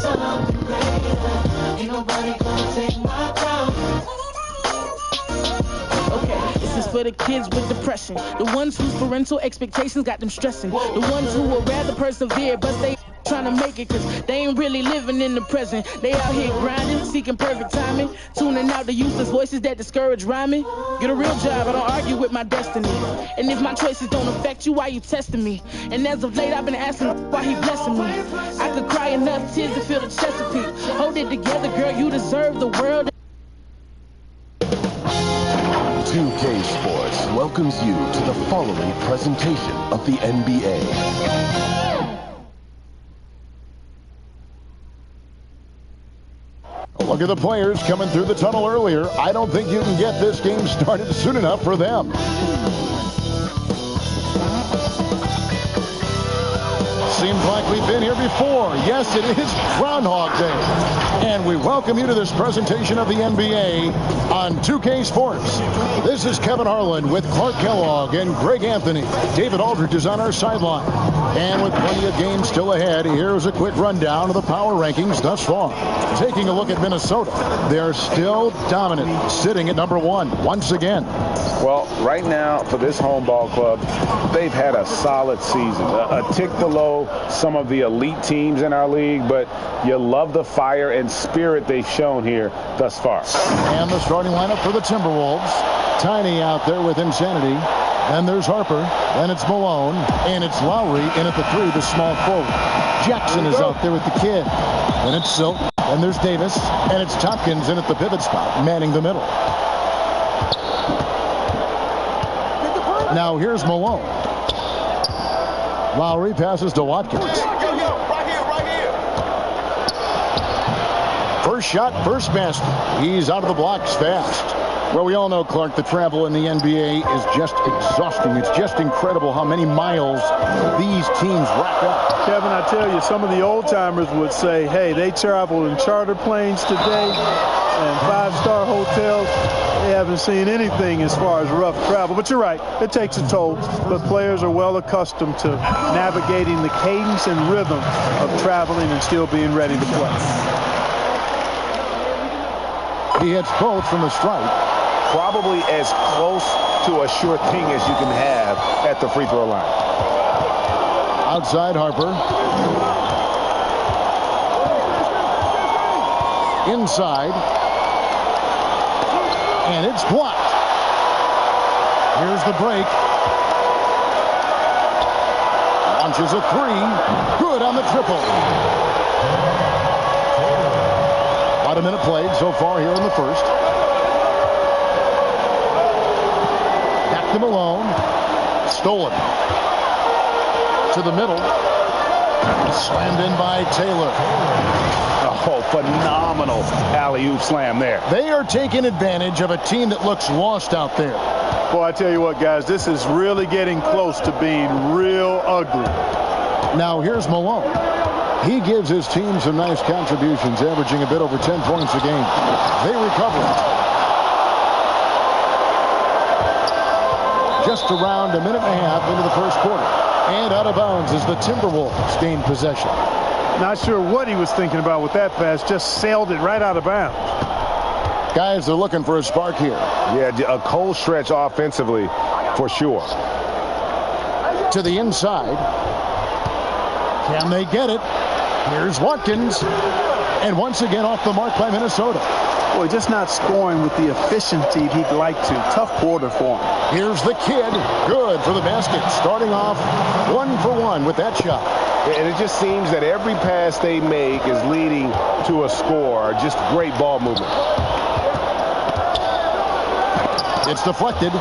something greater. Ain't nobody gonna take my crown. Okay, this is for the kids with depression, the ones whose parental expectations got them stressing, the ones who would rather persevere but they trying to make it cause they ain't really living in the present. They out here grinding, seeking perfect timing, tuning out the useless voices that discourage rhyming. Get a real job, I don't argue with my destiny, and if my choices don't affect you, why you testing me? And as of late I've been asking why he blessing me. I could cry enough tears to feel the Chesapeake. Hold it together, girl, you deserve the world. 2K Sports welcomes you to the following presentation of the NBA. Look at the players coming through the tunnel earlier. I don't think you can get this game started soon enough for them. Seems like we've been here before. Yes, it is Groundhog Day. And we welcome you to this presentation of the NBA on 2K Sports. This is Kevin Harlan with Clark Kellogg and Greg Anthony. David Aldridge is on our sideline. And with plenty of games still ahead, here's a quick rundown of the power rankings thus far. Taking a look at Minnesota, they're still dominant, sitting at number 1 once again. Well, right now, for this home ball club, they've had a solid season. A tick below some of the elite teams in our league, but you love the fire and spirit they've shown here thus far. And the starting lineup for the Timberwolves. Tiny out there with insanity. Then there's Harper. Then it's Malone. And it's Lowry in at the 3, the small forward. Jackson is out there with the kid. Then it's Silk. Then there's Davis. And it's Tompkins in at the pivot spot, manning the middle. Now here's Malone. Lowry passes to Watkins. Right here. First shot, first basket. He's out of the blocks fast. Well, we all know, Clark, the travel in the NBA is just exhausting. It's just incredible how many miles these teams rack up. Kevin, I tell you, some of the old-timers would say, hey, they travel in charter planes today and 5-star hotels. They haven't seen anything as far as rough travel. But you're right, it takes a toll. But players are well accustomed to navigating the cadence and rhythm of traveling and still being ready to play. He hits both from the stripe. Probably as close to a sure thing as you can have at the free throw line. Outside Harper. Inside. And it's blocked. Here's the break. Launches a 3. Good on the triple. About a minute played so far here in the first. Back to Malone. Stolen. To the middle. Slammed in by Taylor. Oh, phenomenal alley-oop slam there. They are taking advantage of a team that looks lost out there. Boy, I tell you what, guys, this is really getting close to being real ugly. Now here's Malone. He gives his team some nice contributions, averaging a bit over 10 points a game. They recover. Just around a minute and a half into the first quarter. And out of bounds as the Timberwolves gain possession. Not sure what he was thinking about with that pass. Just sailed it right out of bounds. Guys are looking for a spark here. Yeah, a cold stretch offensively for sure. To the inside. Can they get it? Here's Watkins. And once again off the mark by Minnesota. Boy, just not scoring with the efficiency he'd like to. Tough quarter for him. Here's the kid. Good for the basket. Starting off 1 for 1 with that shot. And it just seems that every pass they make is leading to a score. Just great ball movement. It's deflected.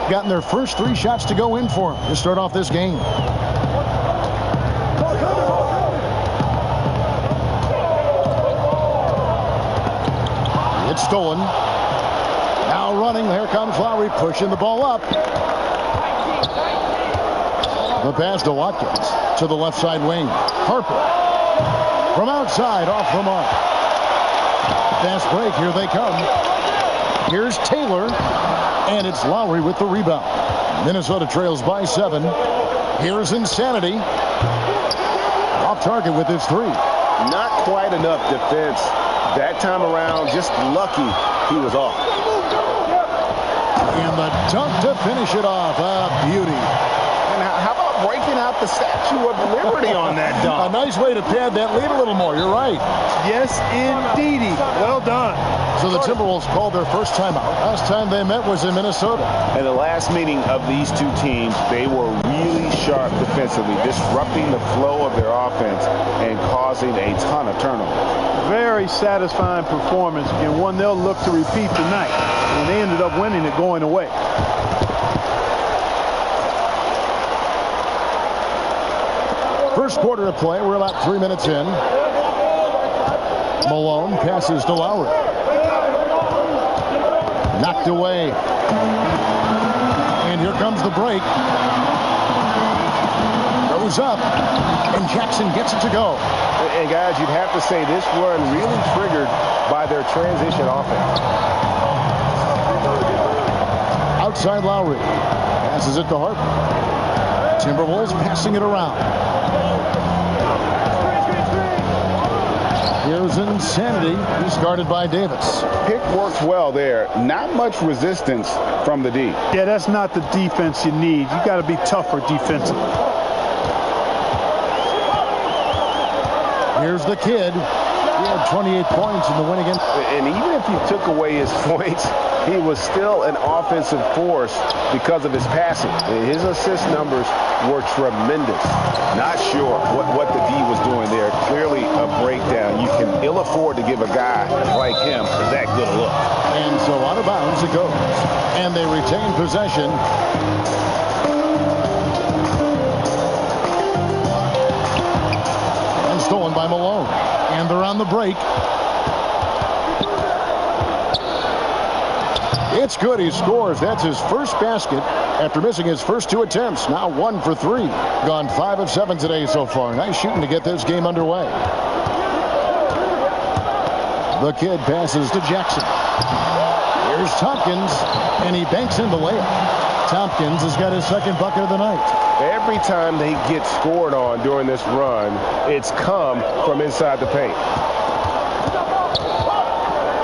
Gotten their first 3 shots to go in for them to start off this game. It's stolen. Now running. Here comes Lowry pushing the ball up. The pass to Watkins to the left side wing. Harper from outside off the mark. Fast break. Here they come. Here's Taylor. And it's Lowry with the rebound. Minnesota trails by 7. Here's Insanity. Off target with his 3. Not quite enough defense that time around. Just lucky he was off. And the dunk to finish it off. A beauty. And how about breaking out the Statue of Liberty on that dunk? A nice way to pad that lead a little more. You're right. Yes, indeedy. Well done. So the Timberwolves called their first timeout. Last time they met was in Minnesota. And the last meeting of these two teams, they were really sharp defensively, disrupting the flow of their offense and causing a ton of turnovers. Very satisfying performance, and one they'll look to repeat tonight. And they ended up winning it going away. First quarter of play. We're about 3 minutes in. Malone passes to Lowry. Knocked away. And here comes the break. Goes up. And Jackson gets it to go. And guys, you'd have to say this run really triggered by their transition offense. Outside Lowry. Passes it to Harper. Timberwolves passing it around. Here's Insanity. He's guarded by Davis. Pick works well there. Not much resistance from the D. Yeah, that's not the defense you need. You got to be tougher defensively. Here's the kid. He had 28 points in the win against. And even if you took away his points, he was still an offensive force because of his passing. His assist numbers were tremendous. Not sure what the D was doing there. Clearly a breakdown. You can ill afford to give a guy like him that good a look. And so out of bounds it goes. And they retain possession. And stolen by Malone. And they're on the break. It's good. He scores. That's his first basket after missing his first 2 attempts. Now 1 for 3. Gone 5 of 7 today so far. Nice shooting to get this game underway. The kid passes to Jackson. Here's Tompkins, and he banks in the layup. Tompkins has got his second bucket of the night. Every time they get scored on during this run, it's come from inside the paint.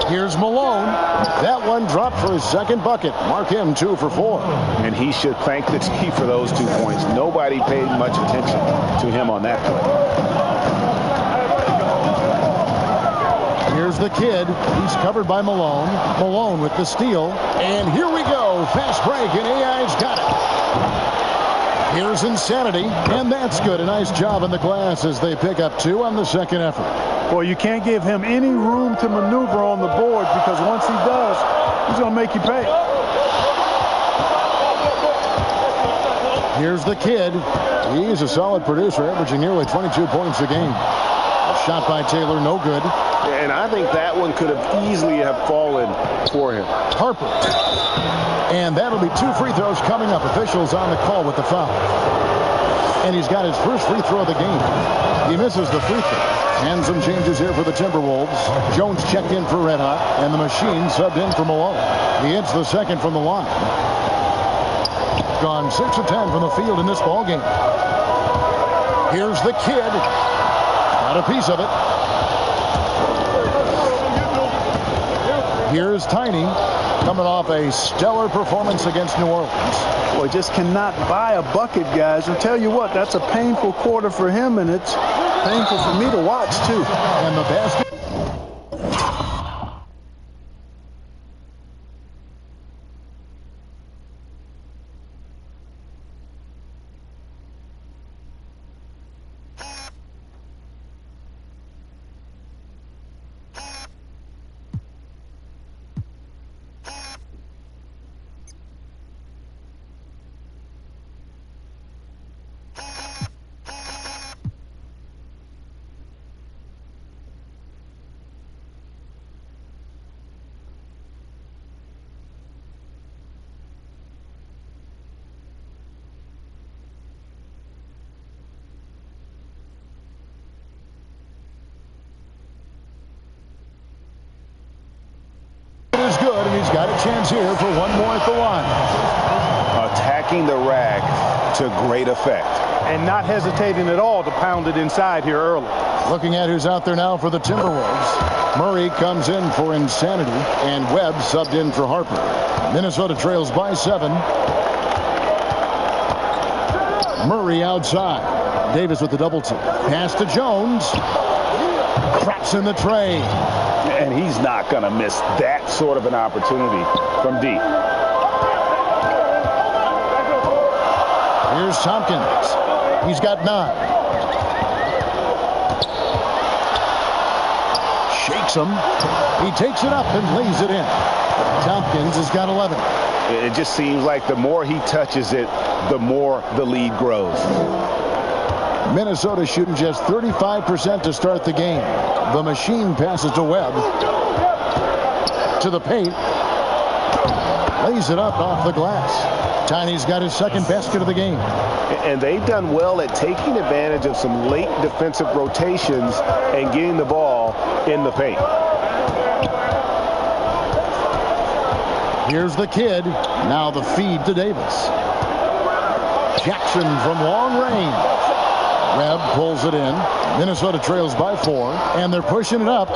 Here's Malone. That one dropped for his second bucket. Mark him 2 for 4. And he should thank the T for those 2 points. Nobody paid much attention to him on that play. Here's the kid. He's covered by Malone. Malone with the steal. And here we go. Fast break, and AI's got it. Here's Insanity, and that's good. A nice job in the glass as they pick up 2 on the second effort. Boy, you can't give him any room to maneuver on the board, because once he does, he's going to make you pay. Here's the kid. He's a solid producer, averaging nearly 22 points a game. A shot by Taylor, no good. And I think that one could have easily have fallen for him. Harper. And that'll be 2 free throws coming up. Officials on the call with the foul. And he's got his first free throw of the game. He misses the free throw. And some changes here for the Timberwolves. Jones checked in for Red Hot, and the machine subbed in for Malone. He hits the second from the line. Gone 6 of 10 from the field in this ball game. Here's the kid. Got a piece of it. Here's Tiny, coming off a stellar performance against New Orleans. Boy, just cannot buy a bucket, guys. I'll tell you what, that's a painful quarter for him, and it's painful for me to watch, too. And the basket. got a chance here for one more at the line. Attacking the rack to great effect. And not hesitating at all to pound it inside here early. Looking at who's out there now for the Timberwolves. Murray comes in for Insanity, and Webb subbed in for Harper. Minnesota trails by 7. Murray outside. Davis with the double team. Pass to Jones. Traps in the tray. And he's not going to miss that sort of an opportunity from deep. Here's Tompkins. He's got 9. Shakes him. He takes it up and lays it in. Tompkins has got 11. It just seems like the more he touches it, the more the lead grows. Minnesota shooting just 35% to start the game. The machine passes to Webb. To the paint. Lays it up off the glass. Tiny's got his second basket of the game. And they've done well at taking advantage of some late defensive rotations and getting the ball in the paint. Here's the kid. Now the feed to Davis. Jackson from long range. Webb pulls it in. Minnesota trails by 4, and they're pushing it up.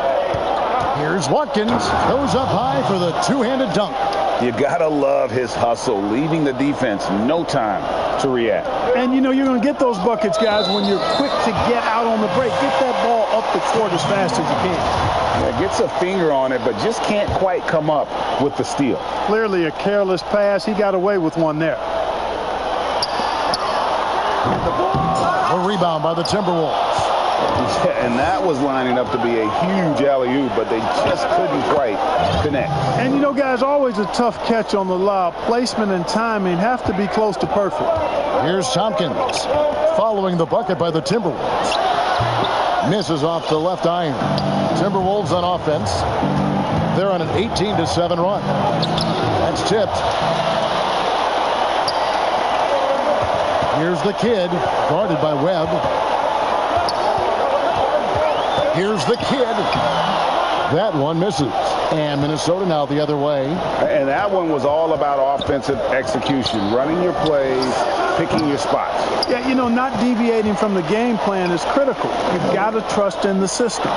Here's Watkins. Goes up high for the two-handed dunk. You gotta love his hustle, leaving the defense no time to react. And you know you're going to get those buckets, guys, when you're quick to get out on the break. Get that ball up the court as fast as you can. Yeah, gets a finger on it, but just can't quite come up with the steal. Clearly a careless pass. He got away with one there. A rebound by the Timberwolves. Yeah, and that was lining up to be a huge alley-oop, but they just couldn't quite connect. And you know, guys, always a tough catch on the lob. Placement and timing have to be close to perfect. Here's Tompkins following the bucket by the Timberwolves. Misses off the left iron. Timberwolves on offense. They're on an 18-7 run. That's tipped. Here's the kid, guarded by Webb. Here's the kid. That one misses. And Minnesota now the other way. And that one was all about offensive execution, running your plays, picking your spots. Yeah, you know, not deviating from the game plan is critical. You've got to trust in the system.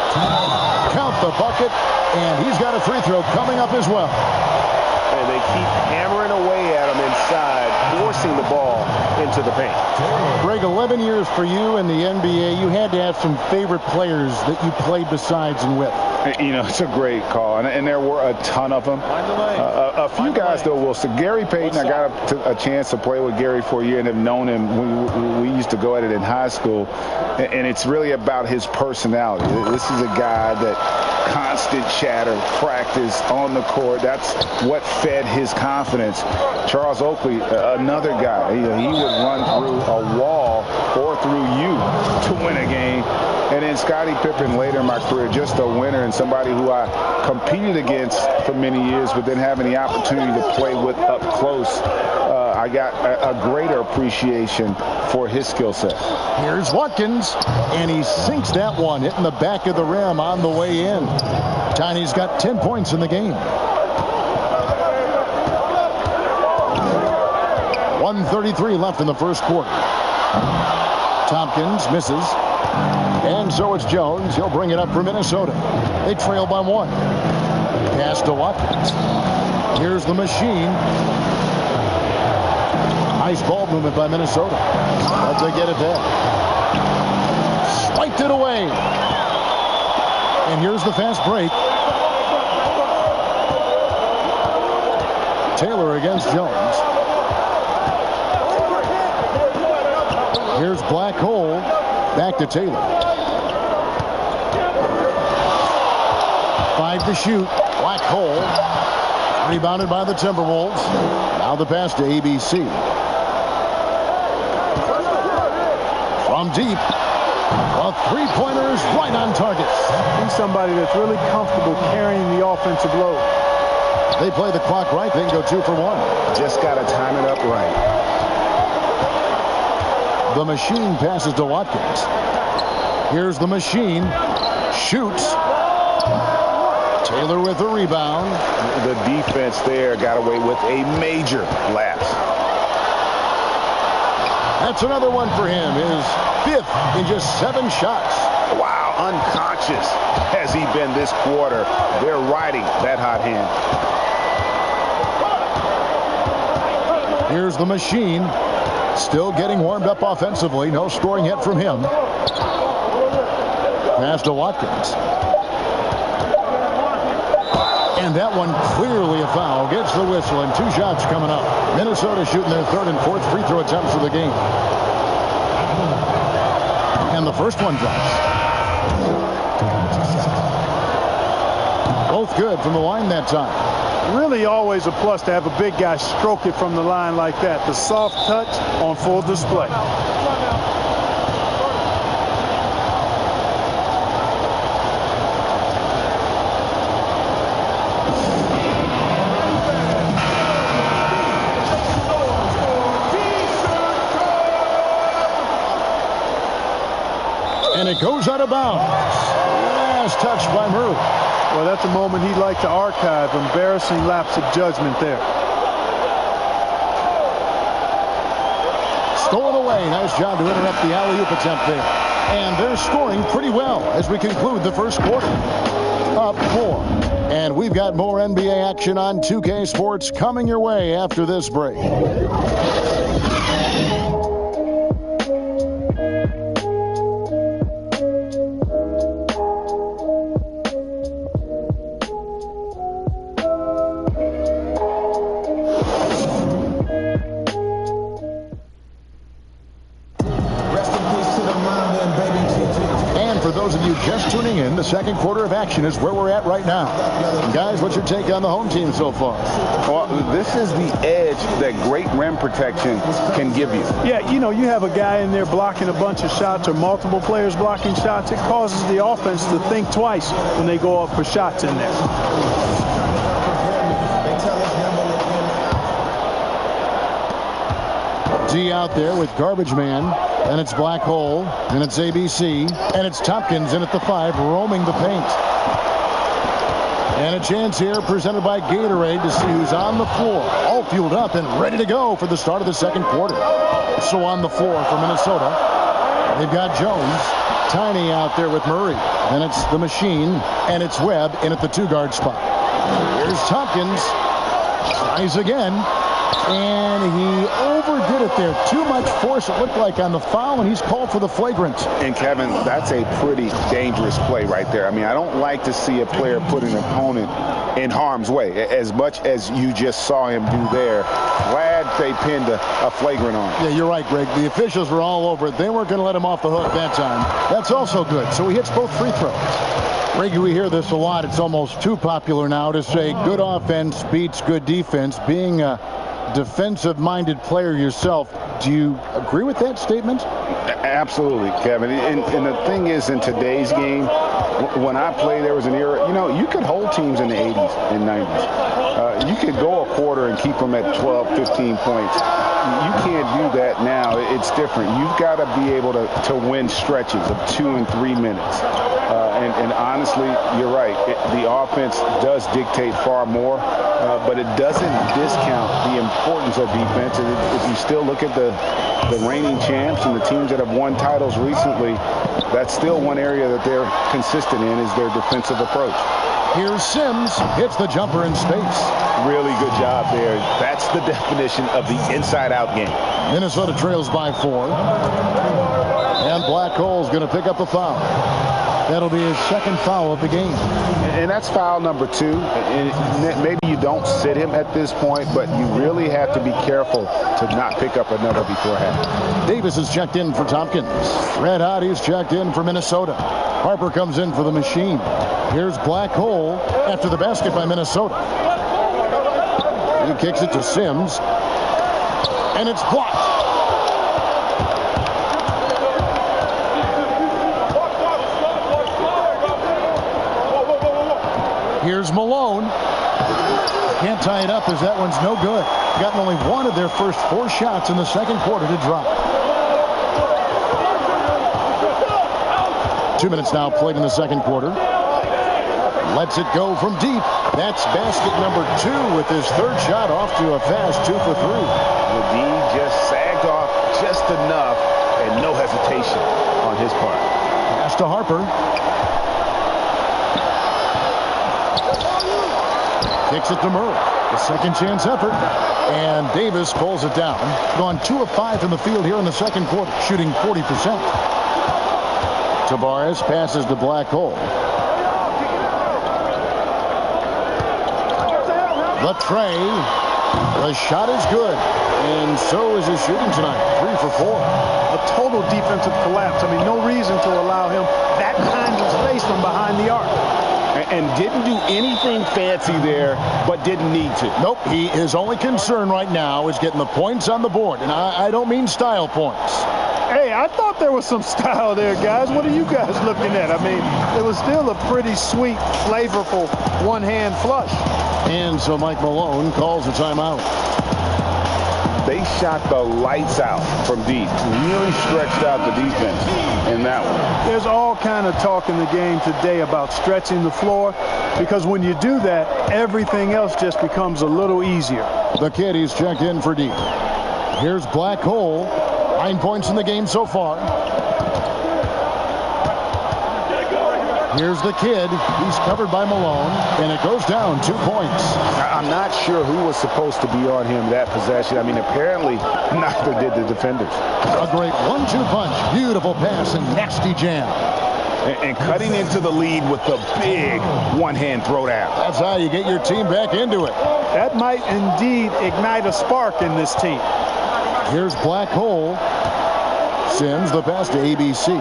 Count the bucket, and he's got a free throw coming up as well. And they keep hammering away at him inside, forcing the ball into the paint. Greg, 11 years for you in the NBA. You had to have some favorite players that you played besides and with. You know, it's a great call, and there were a ton of them. A few guys, though, will say. Gary Payton, I got a chance to play with Gary for a year and have known him. We used to go at it in high school, and it's really about his personality. This is a guy that constant chatter, practice on the court. That's what fed his confidence. Charles Oakley, another guy, he would run through a wall or through you to win a game. And then Scottie Pippen later in my career, just a winner and somebody who I competed against for many years, but then having the opportunity to play with up close, I got a greater appreciation for his skill set. Here's Watkins, and he sinks that one, hitting the back of the rim on the way in. Tiny's got 10 points in the game. 1:33 left in the first quarter. Tompkins misses. And so it's Jones. He'll bring it up for Minnesota. They trail by 1. Pass to Watkins. Here's the machine. Nice ball movement by Minnesota. But they get it there. Swiped it away. And here's the fast break. Taylor against Jones. Here's Black Hole. Back to Taylor. 5 to shoot. Black Hole. Rebounded by the Timberwolves. Now the pass to ABC. From deep. A three-pointer is right on target. He's somebody that's really comfortable carrying the offensive load. They play the clock right. They can go 2 for 1. Just got to time it up right. The machine passes to Watkins. Here's the machine. Shoots. Taylor with the rebound. The defense there got away with a major lapse. That's another one for him. His 5th in just 7 shots. Wow, unconscious has he been this quarter. They're riding that hot hand. Here's the machine. Still getting warmed up offensively. No scoring yet from him. Pass to Watkins. And that one clearly a foul. Gets the whistle, and 2 shots coming up. Minnesota shooting their 3rd and 4th free throw attempts of the game. And the first one drops. Both good from the line that time. Really always a plus to have a big guy stroke it from the line like that. The soft touch on full display. And it goes out of bounds. Last touch by Murray. Well, that's a moment he'd like to archive. Embarrassing lapse of judgment there. Stolen away. Nice job to interrupt the alley-oop attempt there. And they're scoring pretty well as we conclude the first quarter. Up 4. And we've got more NBA action on 2K Sports coming your way after this break. Just tuning in, the second quarter of action is where we're at right now. And guys, what's your take on the home team so far? Well, this is the edge that great rim protection can give you. Yeah, you know, you have a guy in there blocking a bunch of shots or multiple players blocking shots. It causes the offense to think twice when they go up for shots in there. D out there with Garbage Man. And it's Black Hole, and it's ABC, and it's Tompkins in at the 5, roaming the paint. And a chance here presented by Gatorade to see who's on the floor, all fueled up and ready to go for the start of the second quarter. So on the floor for Minnesota, they've got Jones, Tiny out there with Murray, and it's the machine, and it's Webb in at the 2-guard spot. Here's Tompkins, tries again. And he overdid it there. Too much force, it looked like, on the foul, and he's called for the flagrant. And, Kevin, that's a pretty dangerous play right there. I mean, I don't like to see a player put an opponent in harm's way, as much as you just saw him do there. Glad they pinned a flagrant on him. Yeah, you're right, Greg. The officials were all over it. They weren't going to let him off the hook that time. That's also good. So he hits both free throws. Greg, we hear this a lot. It's almost too popular now to say good offense beats good defense. Being a defensive-minded player yourself, do you agree with that statement? Absolutely, Kevin. And the thing is, in today's game, when I played, there was an era, you know, you could hold teams in the 80s and 90s. You could go a quarter and keep them at 12, 15 points. You can't do that now. It's different. You've got to be able to win stretches of 2 and 3 minutes. And honestly, you're right. The offense does dictate far more, but it doesn't discount the importance of defense. And if you still look at the reigning champs and the teams that have won titles recently, that's still one area that they're consistent in, is their defensive approach. Here's Sims, hits the jumper in space. Really good job there. That's the definition of the inside-out game. Minnesota trails by 4. And Black Hole's going to pick up a foul. That'll be his second foul of the game. And that's foul number 2. And maybe you don't sit him at this point, but you really have to be careful to not pick up another before half. Davis is checked in for Tompkins. Red Hot is checked in for Minnesota. Harper comes in for the machine. Here's Black Hole after the basket by Minnesota. He kicks it to Sims. And it's blocked. Here's Malone. Can't tie it up as that one's no good. Gotten only one of their first 4 shots in the second quarter to drop. 2 minutes now played in the second quarter. Lets it go from deep. That's basket number 2 with his third shot off to a fast 2 for 3. The D just sagged off just enough and no hesitation on his part. Pass to Harper. Kicks it to Murray. A second chance effort. And Davis pulls it down. Gone 2 of 5 from the field here in the second quarter, shooting 40%. Tavares passes to Black Hole. Latrey. The shot is good. And so is his shooting tonight. 3 for 4. A total defensive collapse. I mean, no reason to allow him that kind of space from behind the arc. And didn't do anything fancy there, but didn't need to. Nope. His only concern right now is getting the points on the board. And I don't mean style points. Hey, I thought there was some style there, guys. What are you guys looking at? I mean, it was still a pretty sweet, flavorful one-hand flush. And so Mike Malone calls a timeout. They shot the lights out from deep. Really stretched out the defense in that one. There's all kind of talk in the game today about stretching the floor, because when you do that, everything else just becomes a little easier. The Kitties check in for deep. Here's Black Hole. 9 points in the game so far. Here's the kid. He's covered by Malone, and it goes down 2 points. I'm not sure who was supposed to be on him that possession. I mean, apparently neither did the defenders. A great 1-2 punch. Beautiful pass and nasty jam. And cutting into the lead with the big one-hand throwdown. That's how you get your team back into it. That might indeed ignite a spark in this team. Here's Black Hole. Sims the pass to ABC.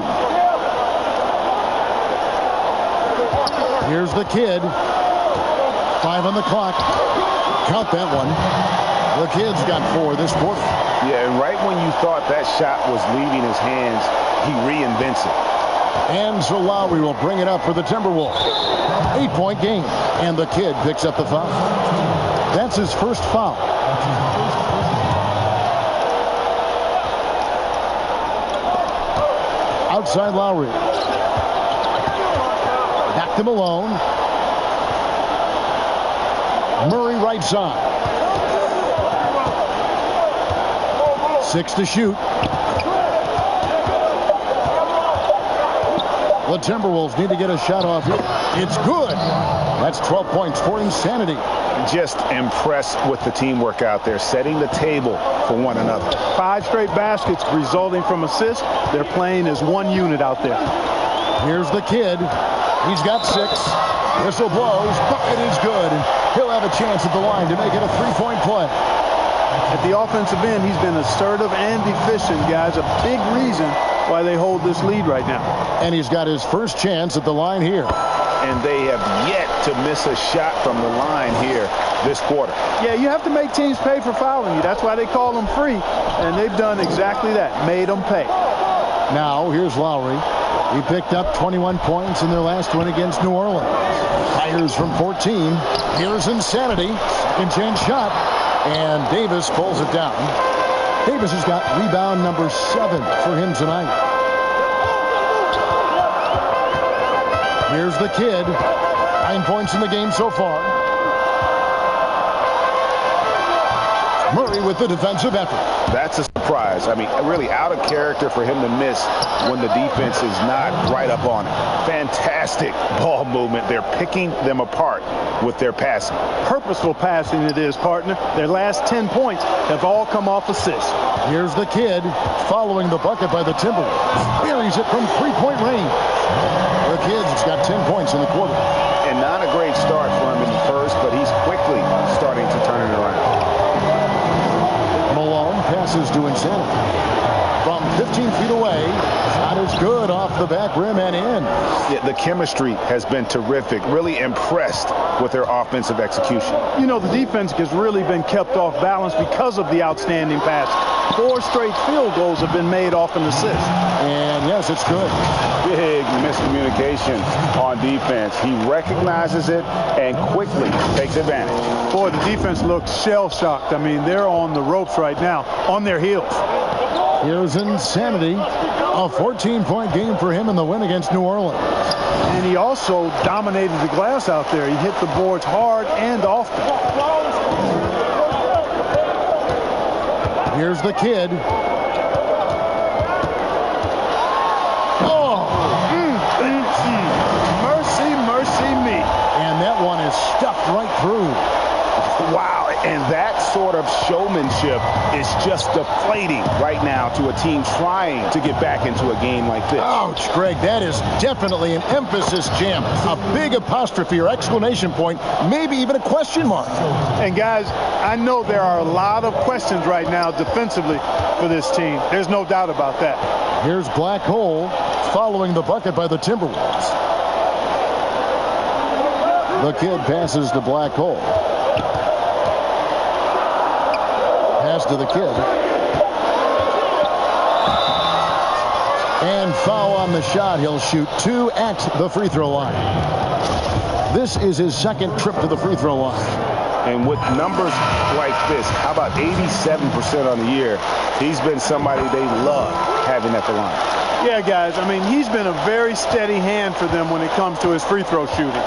Here's the kid. 5 on the clock. Count that one. The kid's got 4 this quarter. Yeah, and right when you thought that shot was leaving his hands, he reinvents it. And so Lowry will bring it up for the Timberwolves. 8-point game. And the kid picks up the foul. That's his first foul. Outside Lowry. Back to Malone. Murray right side. 6 to shoot. The Timberwolves need to get a shot off here. It's good. That's 12 points for Insanity. Just impressed with the teamwork out there, setting the table for one another. 5 straight baskets resulting from assists. They're playing as one unit out there. Here's the kid. He's got 6. Whistle blows. Bucket is good. He'll have a chance at the line to make it a 3-point play. At the offensive end, he's been assertive and efficient, guys. A big reason why they hold this lead right now. And he's got his first chance at the line here. And they have yet to miss a shot from the line here this quarter. Yeah, you have to make teams pay for fouling you. That's why they call them free. And they've done exactly that, made them pay. Now, here's Lowry. He picked up 21 points in their last win against New Orleans. Fires from 14. Here's Insanity. Second chance shot. And Davis pulls it down. Davis has got rebound number 7 for him tonight. Here's the kid. 9 points in the game so far. Murray with the defensive effort. That's a surprise. I mean, really out of character for him to miss when the defense is not right up on it. Fantastic ball movement. They're picking them apart with their passing. Purposeful passing it is, partner. Their last 10 points have all come off assists. Here's the kid following the bucket by the Timberwolves. Buries it from 3-point range. The kid's got 10 points in the quarter. And not a great start for him in the first, but he's quickly starting to turn it around. Malone passes to Insanity. From 15 feet away, shot is good off the back rim and in. Yeah, the chemistry has been terrific. Really impressed with their offensive execution. You know, the defense has really been kept off balance because of the outstanding pass. 4 straight field goals have been made off an assist. And yes, it's good. Big miscommunication on defense. He recognizes it and quickly takes advantage. Boy, the defense looks shell-shocked. I mean, they're on the ropes right now, on their heels. Here's Insanity. A 14-point game for him in the win against New Orleans. And he also dominated the glass out there. He hit the boards hard and often. Here's the kid. Oh! Mercy, mercy me. And that one is stuffed right through. Wow, and that sort of showmanship is just deflating right now to a team trying to get back into a game like this. Ouch, Greg, that is definitely an emphasis jam. A big apostrophe or exclamation point, maybe even a question mark. And guys, I know there are a lot of questions right now defensively for this team. There's no doubt about that. Here's Black Hole following the bucket by the Timberwolves. The kid passes to Black Hole. Pass to the kid. And foul on the shot. He'll shoot 2 at the free throw line. This is his second trip to the free throw line. And with numbers like this, how about 87% on the year? He's been somebody they love having at the line. Yeah, guys, I mean, he's been a very steady hand for them when it comes to his free throw shooting.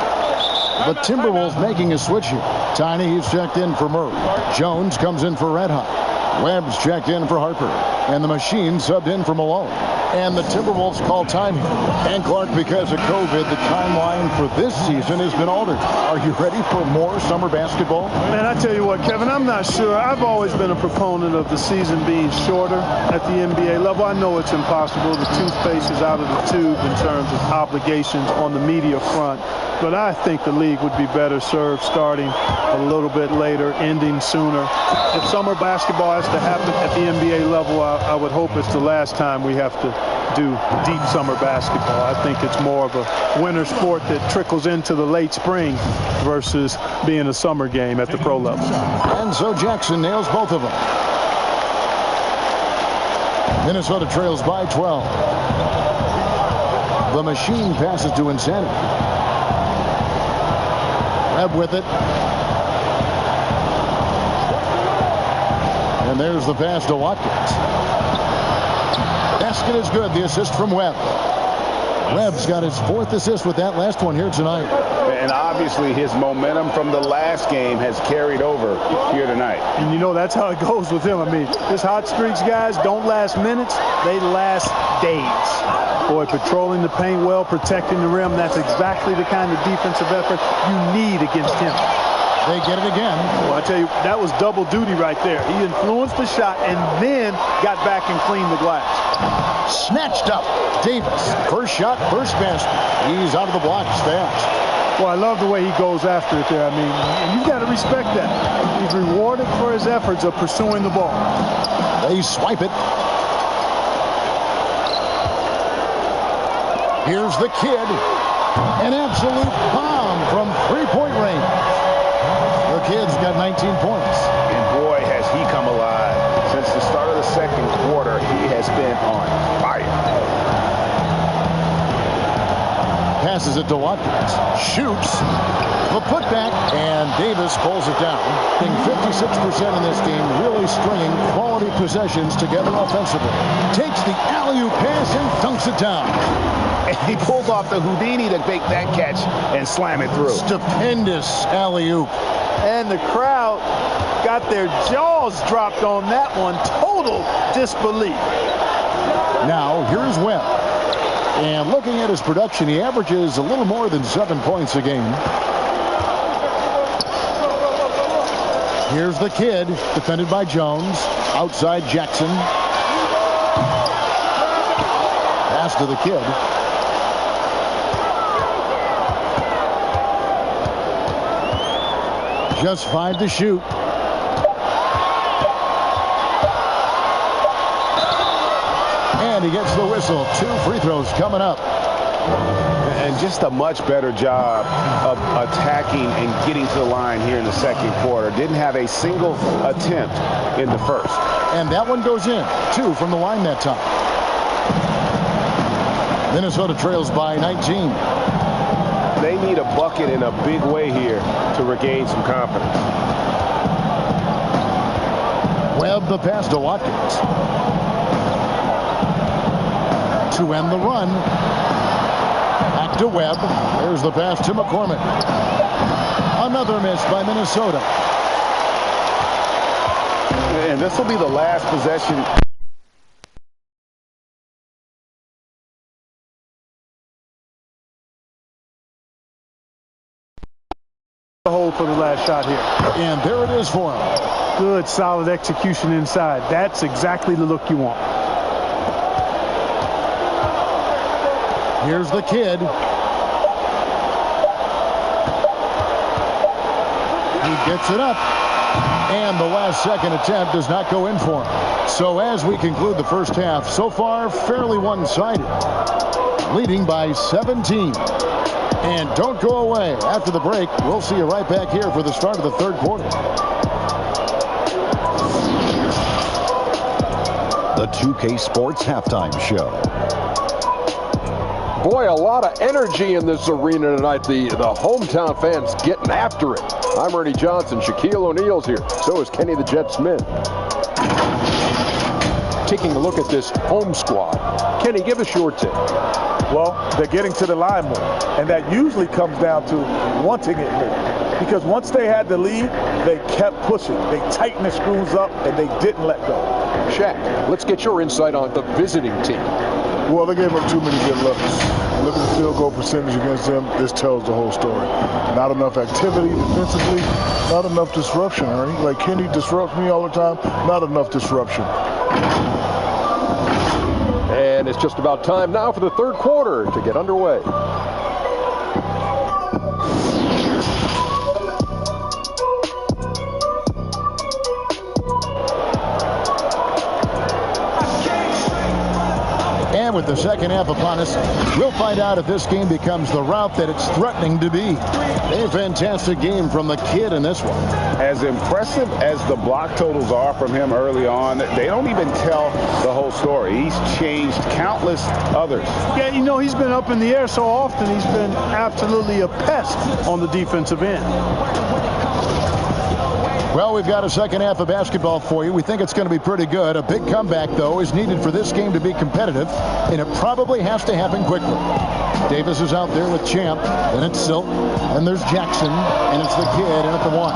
The Timberwolves making a switch here. Tiny, he's checked in for Murray. Jones comes in for Red Hot. Webb's checked in for Harper. And the Machine subbed in for Malone. And the Timberwolves call time here. And Clark, because of COVID, the timeline for this season has been altered. Are you ready for more summer basketball? Man, I tell you what, Kevin, I'm not sure. I've always been a proponent of the season being shorter at the NBA level. I know it's impossible. The toothpaste is out of the tube in terms of obligations on the media front. But I think the league would be better served starting a little bit later, ending sooner. If summer basketball has to happen at the NBA level, I would hope it's the last time we have to do deep summer basketball. I think it's more of a winter sport that trickles into the late spring versus being a summer game at the pro level. And so Jackson nails both of them. Minnesota trails by 12. The Machine passes to Insanity. Webb with it. And there's the pass to Watkins. Basket is good. The assist from Webb. Webb's got his 4th assist with that last one here tonight. And obviously his momentum from the last game has carried over here tonight. And you know that's how it goes with him. I mean, his hot streaks, guys, don't last minutes. They last days. Boy, patrolling the paint well, protecting the rim. That's exactly the kind of defensive effort you need against him. They get it again. Well, I tell you, that was double duty right there. He influenced the shot and then got back and cleaned the glass. Snatched up. Davis. First shot, first basket. He's out of the blocks fast. Well, I love the way he goes after it there. I mean, you've got to respect that. He's rewarded for his efforts of pursuing the ball. They swipe it. Here's the kid. An absolute bomb from three-point range. The kid's got 19 points. And boy, has he come alive. Since the start of the second quarter, he has been on fire. Passes it to Watkins. Shoots. The putback. And Davis pulls it down. Being 56% in this game, really stringing quality possessions together offensively. Takes the alley-oop pass and dunks it down. And he pulls off the Houdini to make that catch and slam it through. Stupendous alley-oop. And the crowd got their jaws dropped on that one. Total disbelief. Now, here's Webb. And looking at his production, he averages a little more than 7 points a game. Here's the kid, defended by Jones. Outside Jackson. Pass to the kid. Just 5 to shoot. And he gets the whistle. 2 free throws coming up. And just a much better job of attacking and getting to the line here in the second quarter. Didn't have a single attempt in the first. And that one goes in. 2 from the line that time. Minnesota trails by 19. They need a bucket in a big way here to regain some confidence. Webb the pass to Watkins. To end the run. Back to Webb. There's the pass to McCormick. Another miss by Minnesota. And this will be the last possession. The hold for the last shot here. And there it is for him. Good, solid execution inside. That's exactly the look you want. Here's the kid. He gets it up. And the last second attempt does not go in for him. So as we conclude the first half, so far fairly one-sided. Leading by 17. And don't go away. After the break, we'll see you right back here for the start of the third quarter. The 2K Sports Halftime Show. Boy, a lot of energy in this arena tonight. The hometown fans getting after it. I'm Ernie Johnson. Shaquille O'Neal's here. So is Kenny the Jet Smith. Taking a look at this home squad. Kenny, give us your tip. Well, they're getting to the line more, and that usually comes down to wanting it more. Because once they had the lead, they kept pushing. They tightened the screws up, and they didn't let go. Shaq, let's get your insight on the visiting team. Well, they gave up too many good looks. Look at the field goal percentage against them. This tells the whole story. Not enough activity defensively, not enough disruption, Ernie. Like Kenny disrupts me all the time, not enough disruption. And it's just about time now for the third quarter to get underway. And with the second half upon us, we'll find out if this game becomes the route that it's threatening to be. A fantastic game from the kid in this one. As impressive as the block totals are from him early on, they don't even tell the whole story. He's changed countless others. Yeah, you know, he's been up in the air so often, he's been absolutely a pest on the defensive end. Well, we've got a second half of basketball for you. We think it's going to be pretty good. A big comeback, though, is needed for this game to be competitive, and it probably has to happen quickly. Davis is out there with Champ, and it's Silk, and there's Jackson, and it's the kid, and at the one.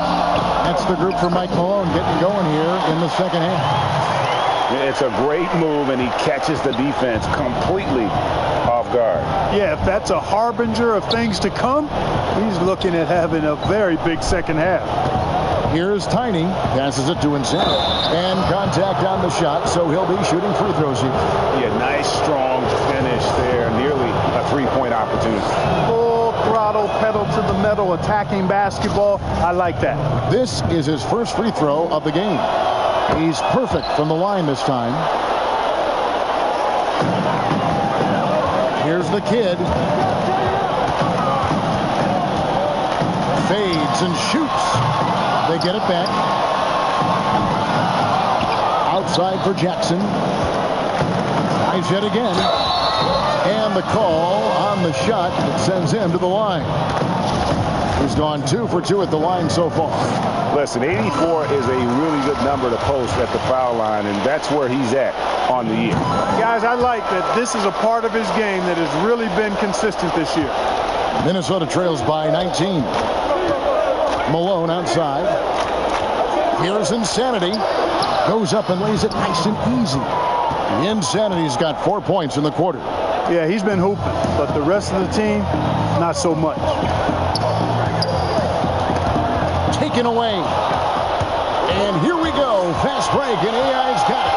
That's the group for Mike Malone getting going here in the second half. It's a great move, and he catches the defense completely off guard. Yeah, if that's a harbinger of things to come, he's looking at having a very big second half. Here's Tiny, passes it to Insanity, and contact on the shot, so he'll be shooting free throws here. Yeah, nice, strong finish there, nearly a three-point opportunity. Full throttle, pedal to the metal, attacking basketball. I like that. This is his first free throw of the game. He's perfect from the line this time. Here's the kid. Fades and shoots. They get it back. Outside for Jackson. Tries yet again. And the call on the shot that sends him to the line. He's gone 2 for 2 at the line so far. Listen, 84 is a really good number to post at the foul line, and that's where he's at on the year. Guys, I like that this is a part of his game that has really been consistent this year. Minnesota trails by 19. Malone outside. Here's Insanity. Goes up and lays it nice and easy. The Insanity's got 4 points in the quarter. Yeah, he's been hooping, but the rest of the team, not so much. Taken away. And here we go. Fast break, and AI's got it.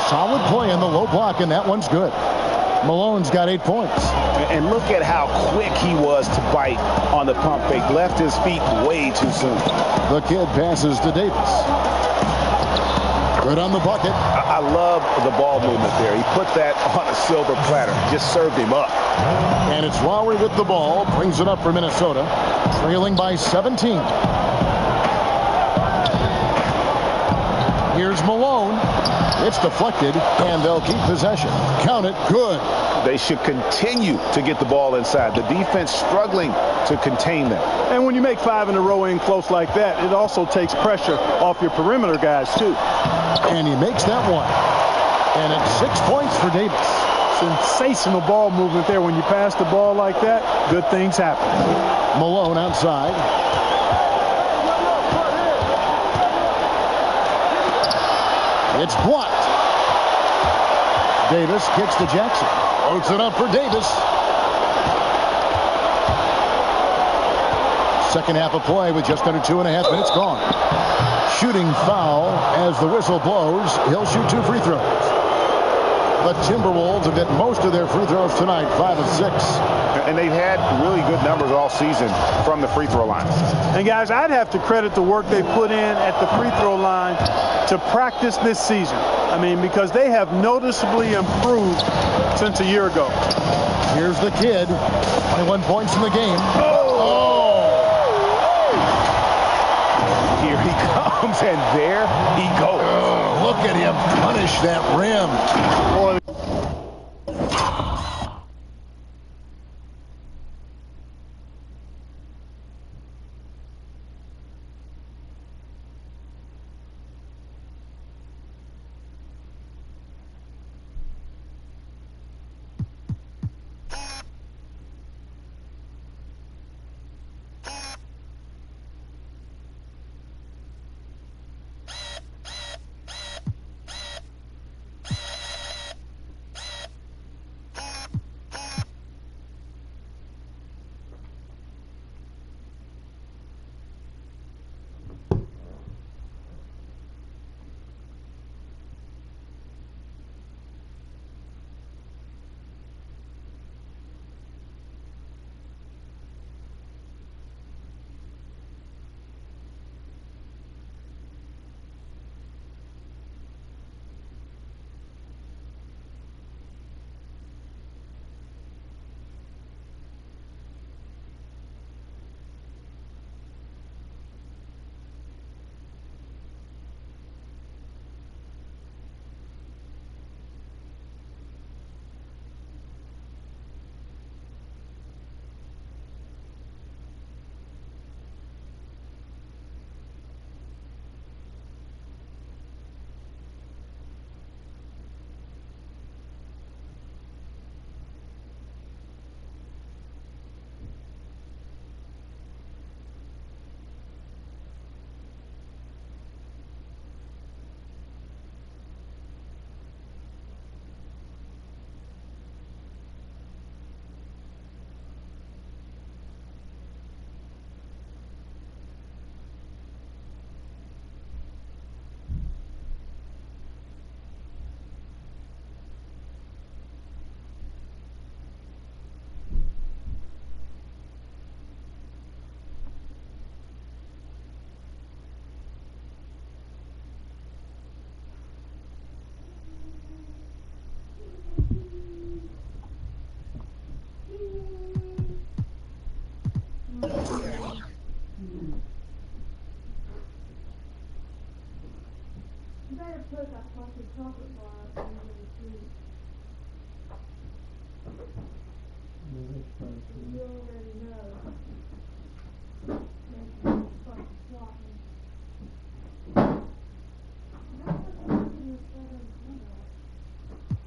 Solid play in the low block, and that one's good. Malone's got 8 points. And look at how quick he was to bite on the pump fake. Left his feet way too soon. The kid passes to Davis. Good on the bucket. I love the ball movement there. He put that on a silver platter. Just served him up. And it's Lowry with the ball. Brings it up for Minnesota. Trailing by 17. Here's Malone. It's deflected, and they'll keep possession. Count it. Good. They should continue to get the ball inside. The defense struggling to contain them. And when you make 5 in a row in close like that, it also takes pressure off your perimeter guys, too. And he makes that one. And it's 6 points for Davis. Sensational ball movement there. When you pass the ball like that, good things happen. Malone outside. It's blocked. Davis gets to Jackson. Floats it up for Davis. Second half of play with just under 2.5 minutes gone. Shooting foul as the whistle blows. He'll shoot 2 free throws. The Timberwolves have hit most of their free throws tonight, 5 of 6. And they've had really good numbers all season from the free throw line. And guys, I'd have to credit the work they put in at the free throw line to practice this season. I mean, because they have noticeably improved since a year ago. Here's the kid. 21 points in the game. Here he comes, and there he goes. Oh, look at him punish that rim. Boy.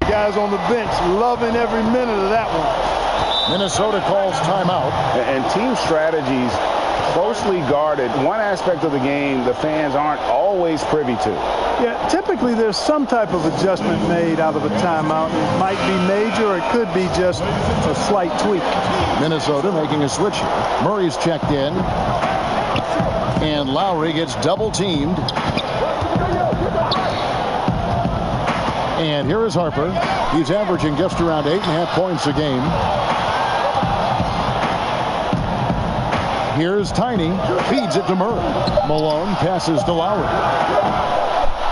Guys on the bench loving every minute of that one. Minnesota calls timeout. And team strategies closely guarded. One aspect of the game the fans aren't always privy to. Yeah, typically there's some type of adjustment made out of a timeout. It might be major, or it could be just a slight tweak. Minnesota making a switch. Murray's checked in. And Lowry gets double teamed. And here is Harper. He's averaging just around 8.5 points a game. Here's Tiny. Feeds it to Murray. Malone passes to Lowry.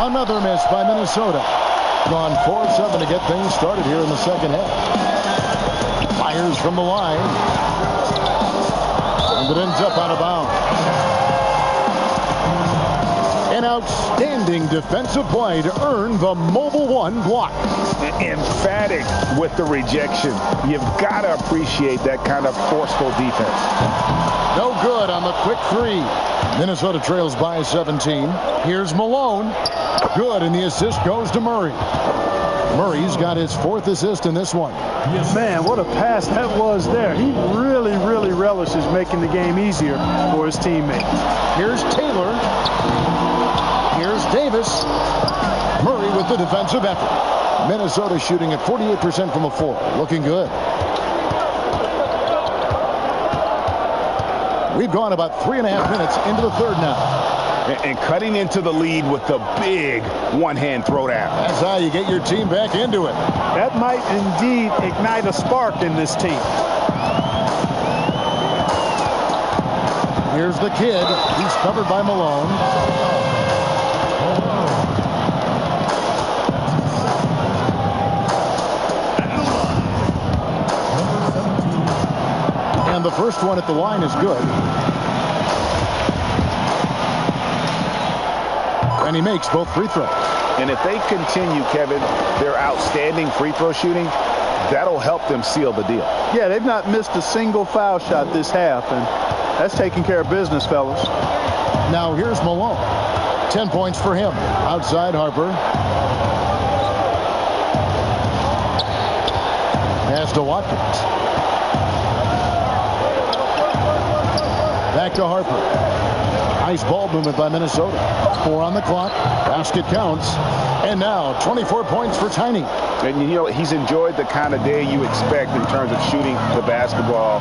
Another miss by Minnesota. Gone 4-7 to get things started here in the second half. Fires from the line. And it ends up out of bounds. An outstanding defensive play to earn the Mobile One block. Emphatic with the rejection. You've got to appreciate that kind of forceful defense. No good on the quick three. Minnesota trails by 17. Here's Malone. Good, and the assist goes to Murray. Murray's got his 4th assist in this one. Man, what a pass that was there. He really, really relishes making the game easier for his teammates. Here's Taylor. Here's Davis. Murray with the defensive effort. Minnesota shooting at 48% from the floor. Looking good. We've gone about 3.5 minutes into the third now. And cutting into the lead with the big one-hand throwdown. That's how you get your team back into it. That might indeed ignite a spark in this team. Here's the kid. He's covered by Malone. And the first one at the line is good. And he makes both free throws. And if they continue, Kevin, their outstanding free throw shooting, that'll help them seal the deal. Yeah, they've not missed a single foul shot this half, and that's taking care of business, fellas. Now here's Malone. 10 points for him. Outside Harper. Pass to Watkins. Back to Harper. Nice ball movement by Minnesota. 4 on the clock. Basket counts. And now 24 points for Tiny. And you know, he's enjoyed the kind of day you expect in terms of shooting the basketball.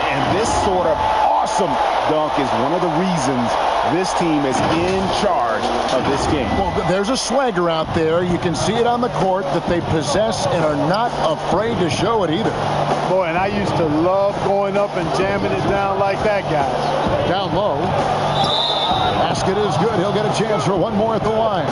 And this sort of awesome dunk is one of the reasons this team is in charge of this game. Well, there's a swagger out there. You can see it on the court that they possess and are not afraid to show it either. Boy, and I used to love going up and jamming it down like that, guys. Down low. Basket is good. He'll get a chance for one more at the line.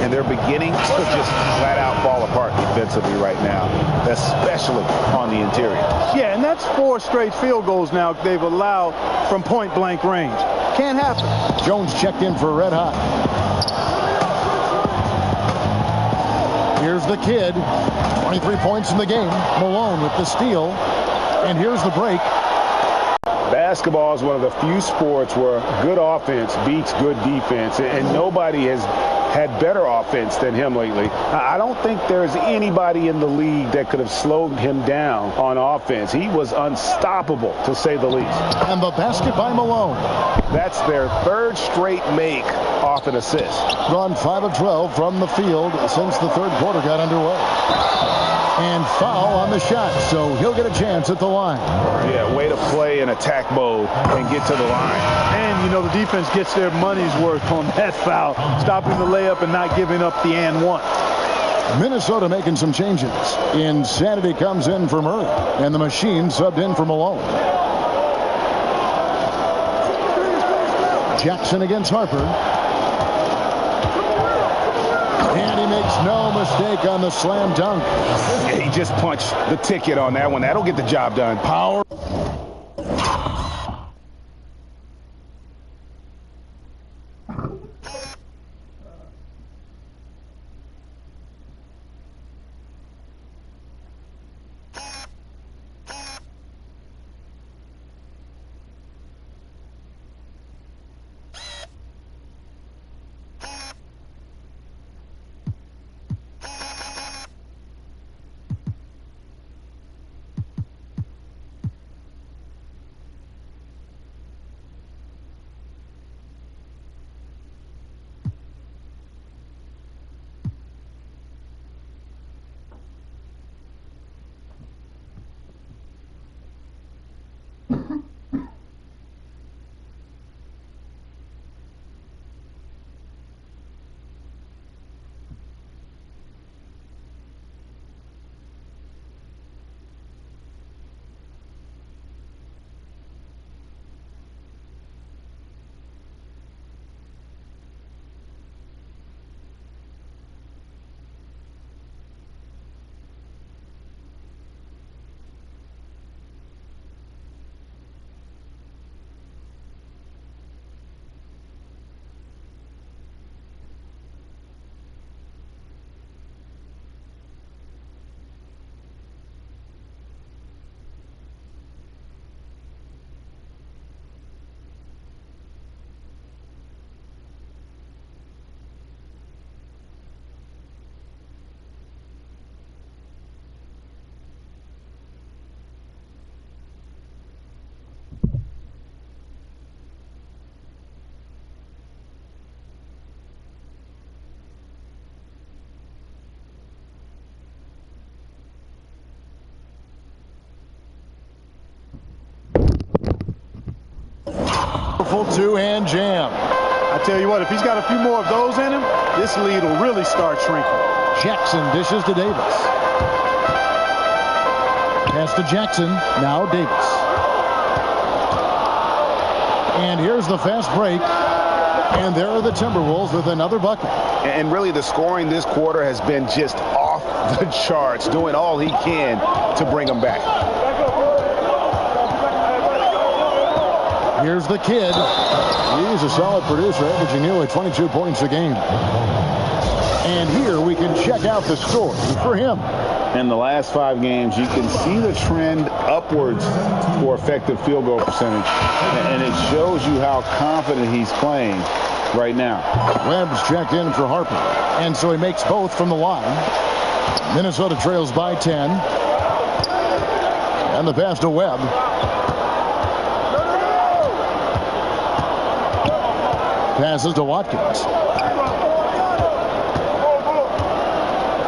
And they're beginning to just flat out fall apart defensively right now, especially on the interior. Yeah, and that's 4 straight field goals now they've allowed from point-blank range. Can't happen. Jones checked in for red hot. Here's the kid. 23 points in the game. Malone with the steal. And here's the break. Basketball is one of the few sports where good offense beats good defense, and nobody has had better offense than him lately. I don't think there's anybody in the league that could have slowed him down on offense. He was unstoppable, to say the least. And the basket by Malone. That's their 3rd straight make off an assist. Gone 5 of 12 from the field since the 3rd quarter got underway. And foul on the shot, so he'll get a chance at the line. Yeah, way to play in attack mode and get to the line. And, you know, the defense gets their money's worth on that foul, stopping the layup and not giving up the and one. Minnesota making some changes. Insanity comes in for Murray, and the machine subbed in for Malone. Jackson against Harper. And he makes no mistake on the slam dunk. Yeah, he just punched the ticket on that one. That'll get the job done. Power. Powerful two-hand jam. I tell you what, if he's got a few more of those in him, this lead will really start shrinking. Jackson dishes to Davis. Pass to Jackson. Now Davis. And here's the fast break. And there are the Timberwolves with another bucket. And really the scoring this quarter has been just off the charts, doing all he can to bring them back. Here's the kid. He's a solid producer, averaging nearly 22 points a game. And here we can check out the score for him. In the last 5 games, you can see the trend upwards for effective field goal percentage. And it shows you how confident he's playing right now. Webb's checked in for Harper. And so he makes both from the line. Minnesota trails by 10. And the pass to Webb. Passes to Watkins.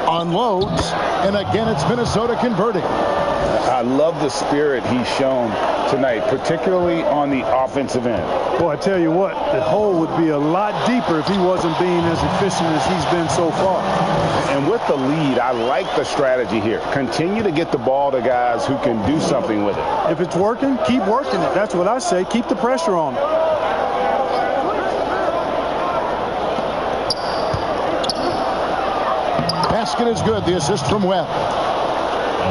Unloads. And again, it's Minnesota converting. I love the spirit he's shown tonight, particularly on the offensive end. Boy, I tell you what, the hole would be a lot deeper if he wasn't being as efficient as he's been so far. And with the lead, I like the strategy here. Continue to get the ball to guys who can do something with it. If it's working, keep working it. That's what I say. Keep the pressure on him. Basket is good. The assist from Webb.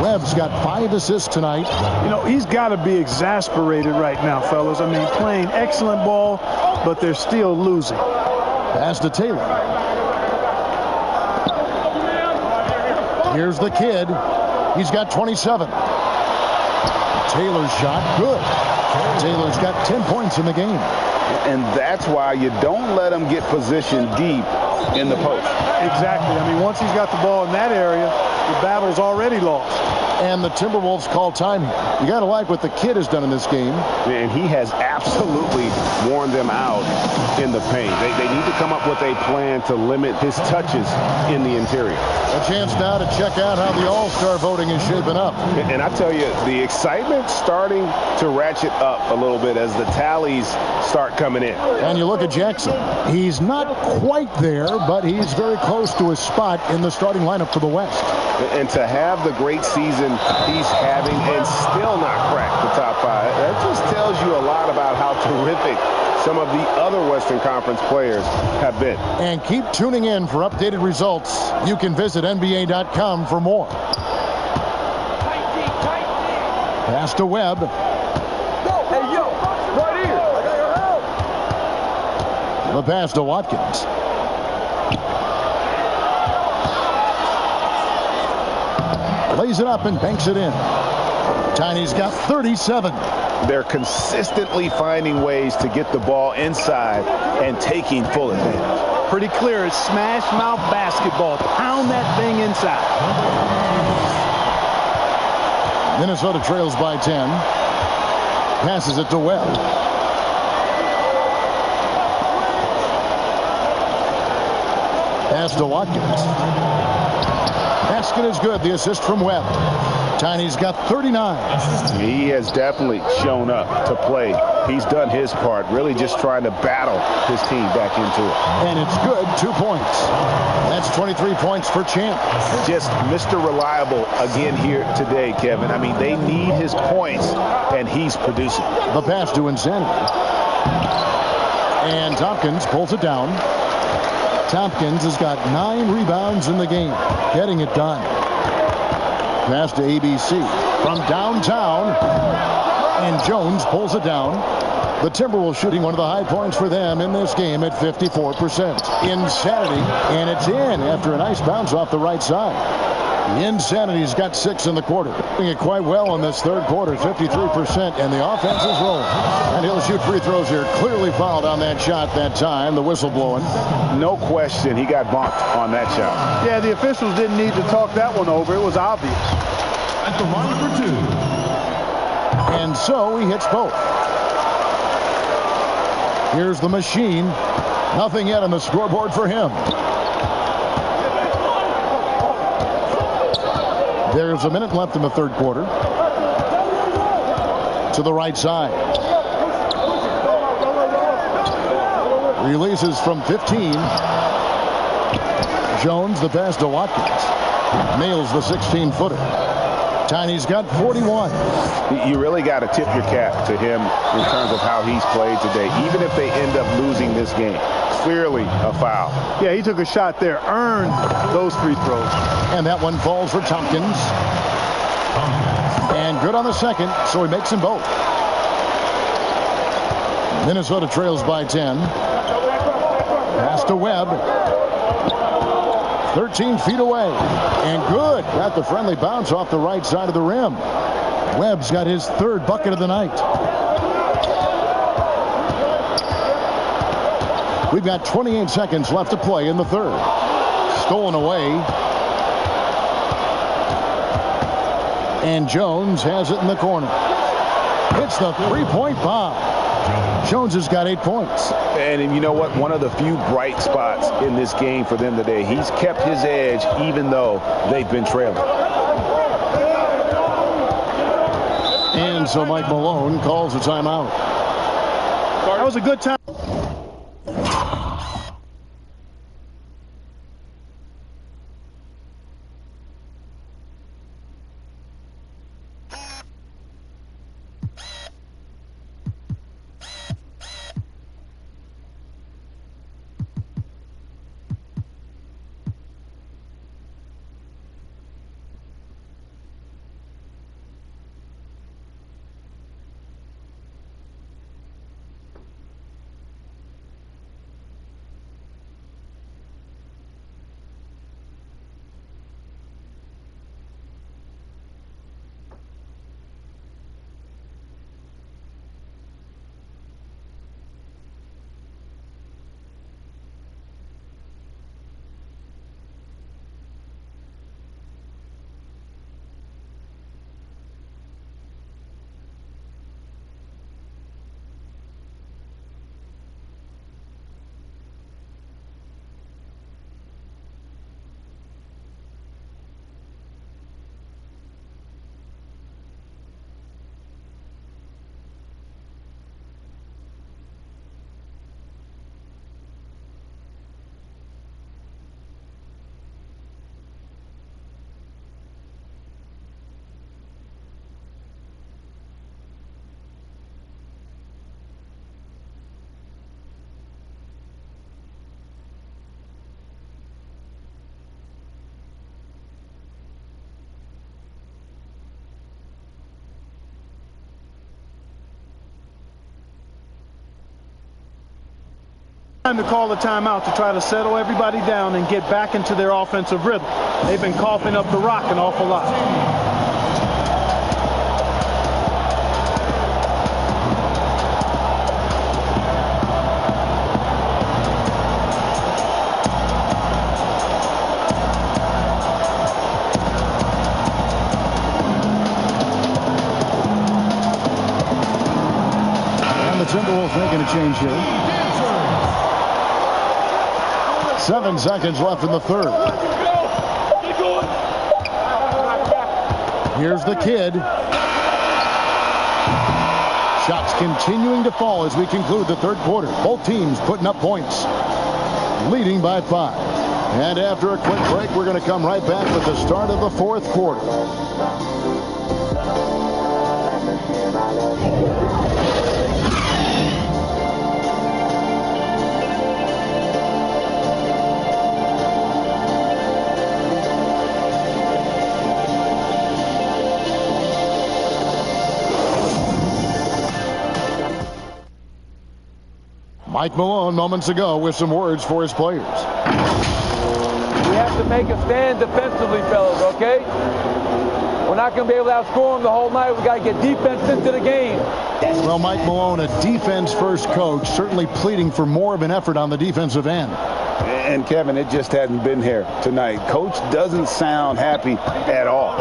Webb's got 5 assists tonight. You know, he's got to be exasperated right now, fellas. I mean, playing excellent ball, but they're still losing. Pass to Taylor. Here's the kid. He's got 27. Taylor's shot, good. Taylor's got 10 points in the game. And that's why you don't let him get positioned deep in the post. Exactly. I mean, once he's got the ball in that area, the battle's already lost. And the Timberwolves call time here. You got to like what the kid has done in this game. And he has absolutely worn them out in the paint. They need to come up with a plan to limit his touches in the interior. A chance now to check out how the All-Star voting is shaping up. And I tell you, the excitement's starting to ratchet up a little bit as the tallies start coming in. And you look at Jackson. He's not quite there, but he's very close to his spot in the starting lineup for the West. And to have the great season he's having and still not crack the top 5, that just tells you a lot about how terrific some of the other Western Conference players have been. And keep tuning in for updated results. You can visit NBA.com for more. Pass to Webb. Hey, yo, right here. I got your help. The pass to Watkins. Lays it up and banks it in. Tiny's got 37. They're consistently finding ways to get the ball inside and taking full advantage. Pretty clear. It's smash mouth basketball. Pound that thing inside. Minnesota trails by 10. Passes it to Webb. Pass to Watkins. Basket is good. The assist from Webb. Tiny's got 39. He has definitely shown up to play. He's done his part, really just trying to battle his team back into it. And it's good. 2 points. That's 23 points for Champ. Just Mr. Reliable again here today, Kevin. I mean, they need his points, and he's producing. The pass to Insanity. And Tompkins pulls it down. Tompkins has got 9 rebounds in the game, getting it done. Pass to ABC from downtown, and Jones pulls it down. The Timberwolves shooting one of the high points for them in this game at 54%. Insanity, and it's in after a nice bounce off the right side. Insanity's got 6 in the quarter. Doing it quite well in this third quarter, 53%, and the offense is rolling. And he'll shoot free throws here. Clearly fouled on that shot that time. The whistle blowing. No question he got bumped on that shot. Yeah, the officials didn't need to talk that one over. It was obvious. At the line for 2. And so he hits both. Here's the machine. Nothing yet on the scoreboard for him. There's a minute left in the third quarter. To the right side. Releases from 15. Jones, the pass to Watkins. Nails the 16-footer. Tiny's got 41. You really got to tip your cap to him in terms of how he's played today, even if they end up losing this game. Clearly a foul. Yeah, he took a shot there, earned those free throws. And that one falls for Tompkins. And good on the second, so he makes them both. Minnesota trails by 10. Pass to Webb. 13 feet away. And good. Got the friendly bounce off the right side of the rim. Webb's got his third bucket of the night. We've got 28 seconds left to play in the third. Stolen away. And Jones has it in the corner. Hits the three-point bomb. Jones has got 8 points. And you know what? One of the few bright spots in this game for them today. He's kept his edge even though they've been trailing. And so Mike Malone calls a timeout. That was a good time. Time to call a timeout to try to settle everybody down and get back into their offensive rhythm. They've been coughing up the rock an awful lot. And the Timberwolves making a change here. 7 seconds left in the third. Here's the kid. Shots continuing to fall as we conclude the third quarter. Both teams putting up points, leading by 5. And after a quick break, we're going to come right back with the start of the fourth quarter. Mike Malone moments ago with some words for his players. We have to make a stand defensively, fellas, okay? We're not going to be able to outscore them the whole night. We've got to get defense into the game. Well, Mike Malone, a defense-first coach, certainly pleading for more of an effort on the defensive end. And, Kevin, it just hadn't been here tonight. Coach doesn't sound happy at all.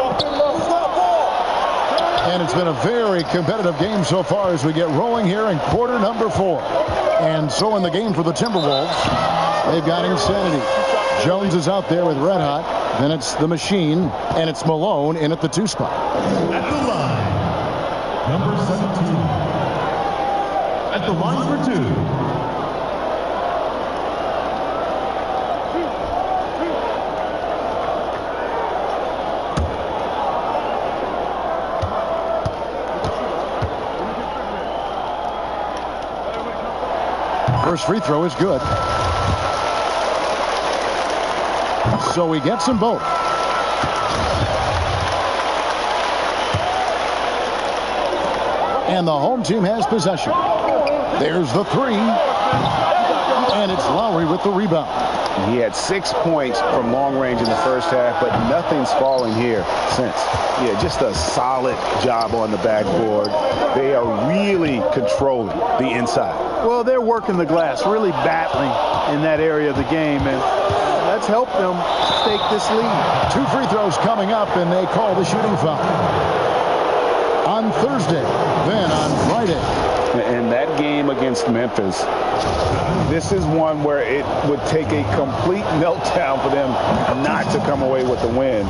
And it's been a very competitive game so far as we get rolling here in quarter number 4. And so in the game for the Timberwolves, they've got insanity. Jones is out there with Red Hot. Then it's the Machine, and it's Malone in at the 2 spot. At the line, number 17. At the line for 2, First free throw is good. So he gets them both. And the home team has possession. There's the three. And it's Lowry with the rebound. He had 6 points from long range in the first half, but nothing's falling here since. Yeah, just a solid job on the backboard. They are really controlling the inside. Well, they're working the glass, really battling in that area of the game, and that's helped them take this lead. 2 free throws coming up, and they call the shooting foul. On Thursday, then on Friday. In that game against Memphis, this is one where it would take a complete meltdown for them not to come away with the win.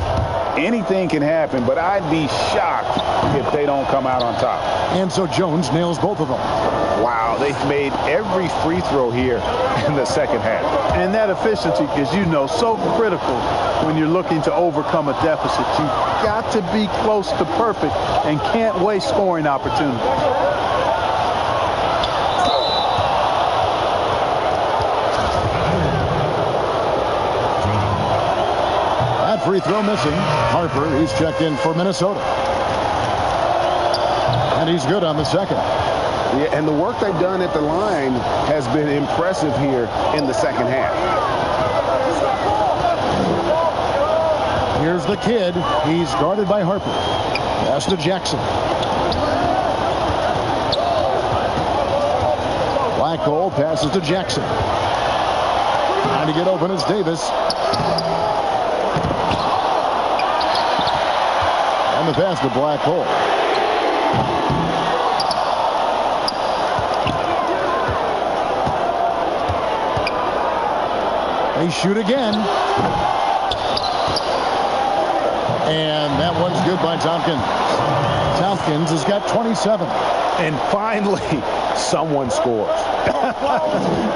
Anything can happen, but I'd be shocked if they don't come out on top. And so Jones nails both of them. Wow, they've made every free throw here in the second half. And that efficiency, as you know, so critical when you're looking to overcome a deficit. You've got to be close to perfect and can't waste scoring opportunities. Free throw missing. Harper, he's checked in for Minnesota. And he's good on the second. Yeah, and the work they've done at the line has been impressive here in the second half. Here's the kid. He's guarded by Harper. Pass to Jackson. Black hole passes to Jackson. Trying to get open is Davis. The pass to Black hole. They shoot again. And that one's good by Tompkins. Tompkins has got 27. And finally, someone scores.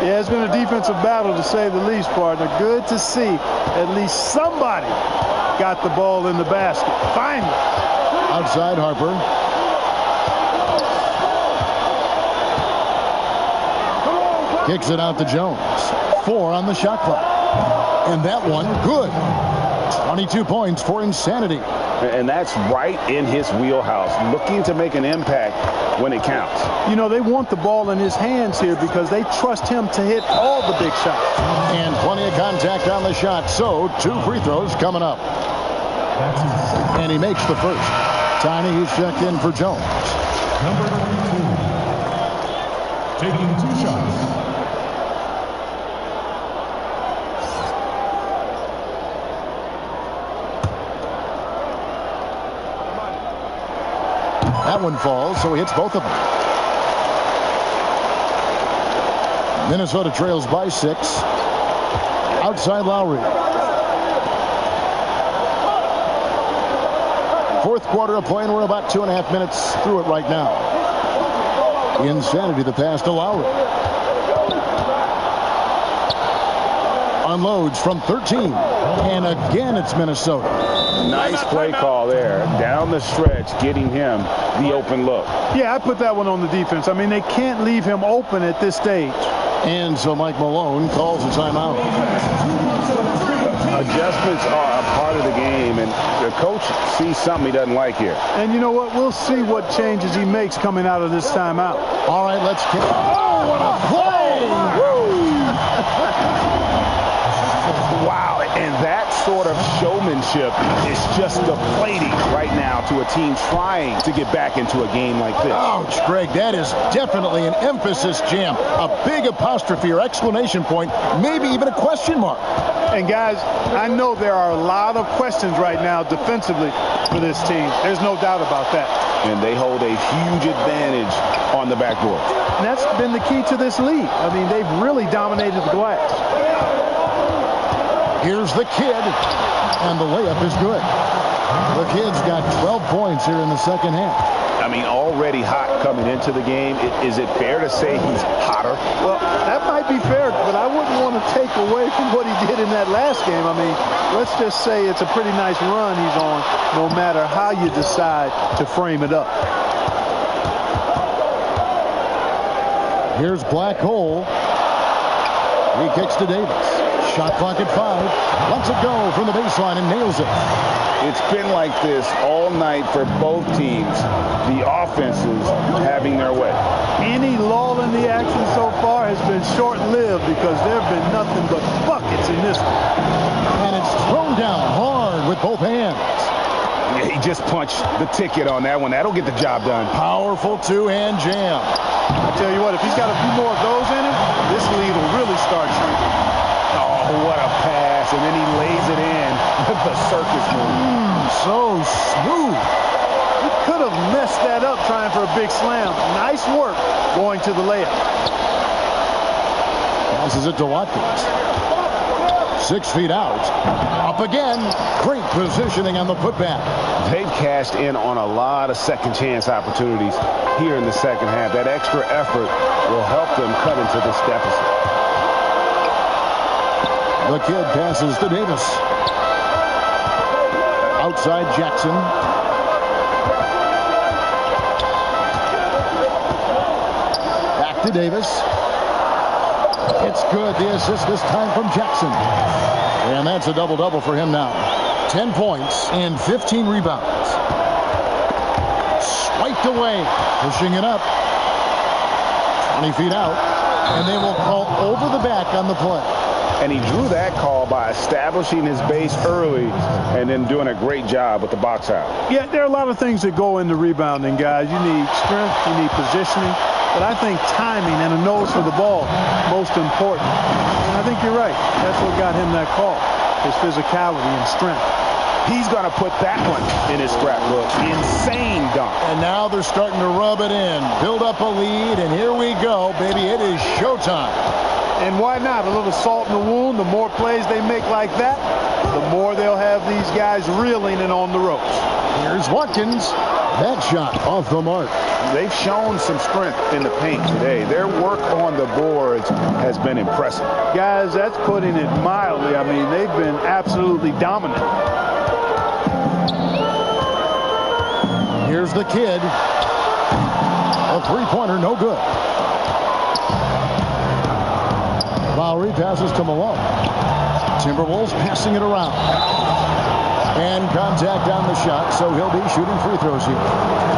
Yeah, it's been a defensive battle, to say the least, partner. Good to see at least somebody got the ball in the basket. Finally. Outside Harper. Kicks it out to Jones. 4 on the shot clock. And that one, good. 22 points for Insanity. And that's right in his wheelhouse, looking to make an impact when it counts. You know, they want the ball in his hands here because they trust him to hit all the big shots. And plenty of contact on the shot. So 2 free throws coming up. And he makes the first. Tiny, he's checked in for Jones. Number 2, taking 2 shots. That one falls, so he hits both of them. Minnesota trails by 6. Outside Lowry. Fourth quarter of play, and we're about 2.5 minutes through it right now. Insanity, the pass to Lowry. Unloads from 13. And again, it's Minnesota. Nice play call there. Down the stretch, getting him the open look. Yeah, I put that one on the defense. I mean, they can't leave him open at this stage. And so Mike Malone calls a timeout. Adjustments are a part of the game, and the coach sees something he doesn't like here. And you know what? We'll see what changes he makes coming out of this timeout. All right, let's kick. Oh, what a play! Wow, and that sort of showmanship is just deflating right now to a team trying to get back into a game like this. Ouch, Greg, that is definitely an emphasis jam. A big apostrophe or exclamation point, maybe even a question mark. And guys, I know there are a lot of questions right now defensively for this team. There's no doubt about that. And they hold a huge advantage on the backboard. And that's been the key to this lead. I mean, they've really dominated the glass. Here's the kid, and the layup is good. The kid's got 12 points here in the second half. I mean, already hot coming into the game. Is it fair to say he's hotter? Well, that might be fair, but I wouldn't want to take away from what he did in that last game. I mean, let's just say it's a pretty nice run he's on, no matter how you decide to frame it up. Here's Black Hole. He kicks to Davis. Shot clock at 5. Lets it go from the baseline and nails it. It's been like this all night for both teams. The offenses having their way. Any lull in the action so far has been short-lived because there have been nothing but buckets in this one. And it's thrown down hard with both hands. Yeah, he just punched the ticket on that one. That'll get the job done. Powerful two-hand jam. I tell you what, if he's got a few more of those in him, this lead will really start shrinking. Oh, what a pass. And then he lays it in with the circus move. So smooth. He could have messed that up trying for a big slam. Nice work going to the layup. Passes it to Watkins. 6 feet out. Up again. Great positioning on the putback. They've cashed in on a lot of second chance opportunities here in the second half. That extra effort will help them cut into this deficit. The kid passes to Davis. Outside Jackson. Back to Davis. It's good. The assist this time from Jackson. And that's a double-double for him now. 10 points and 15 rebounds. Swiped away. Pushing it up. 20 feet out. And they will call over the back on the play. And he drew that call by establishing his base early and then doing a great job with the box out. Yeah, there are a lot of things that go into rebounding, guys. You need strength, you need positioning, but I think timing and a nose for the ball most important. And I think you're right. That's what got him that call, his physicality and strength. He's going to put that one in his scrapbook. Insane dunk. And now they're starting to rub it in, build up a lead, and here we go, baby. It is showtime. And why not? A little salt in the wound. The more plays they make like that, the more they'll have these guys reeling and on the ropes. Here's Watkins. That shot off the mark. They've shown some strength in the paint today. Their work on the boards has been impressive. Guys, that's putting it mildly. I mean, they've been absolutely dominant. Here's the kid. A three-pointer, no good. Lowry passes to Malone. Timberwolves passing it around. And contact on the shot, so he'll be shooting free throws here.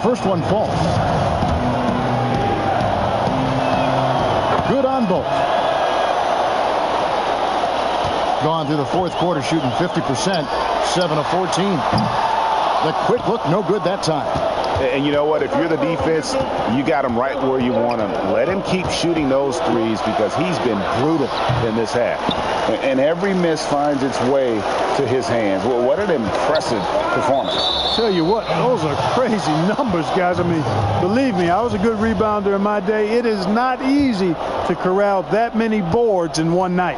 first one falls. Good on both. Gone through the fourth quarter shooting 50%, 7 of 14. The quick look, no good that time. And you know what? If you're the defense, you got him right where you want him. Let him keep shooting those threes because he's been brutal in this half. And every miss finds its way to his hands. Well, what an impressive performance. Tell you what, those are crazy numbers, guys. I mean, believe me, I was a good rebounder in my day. It is not easy to corral that many boards in one night.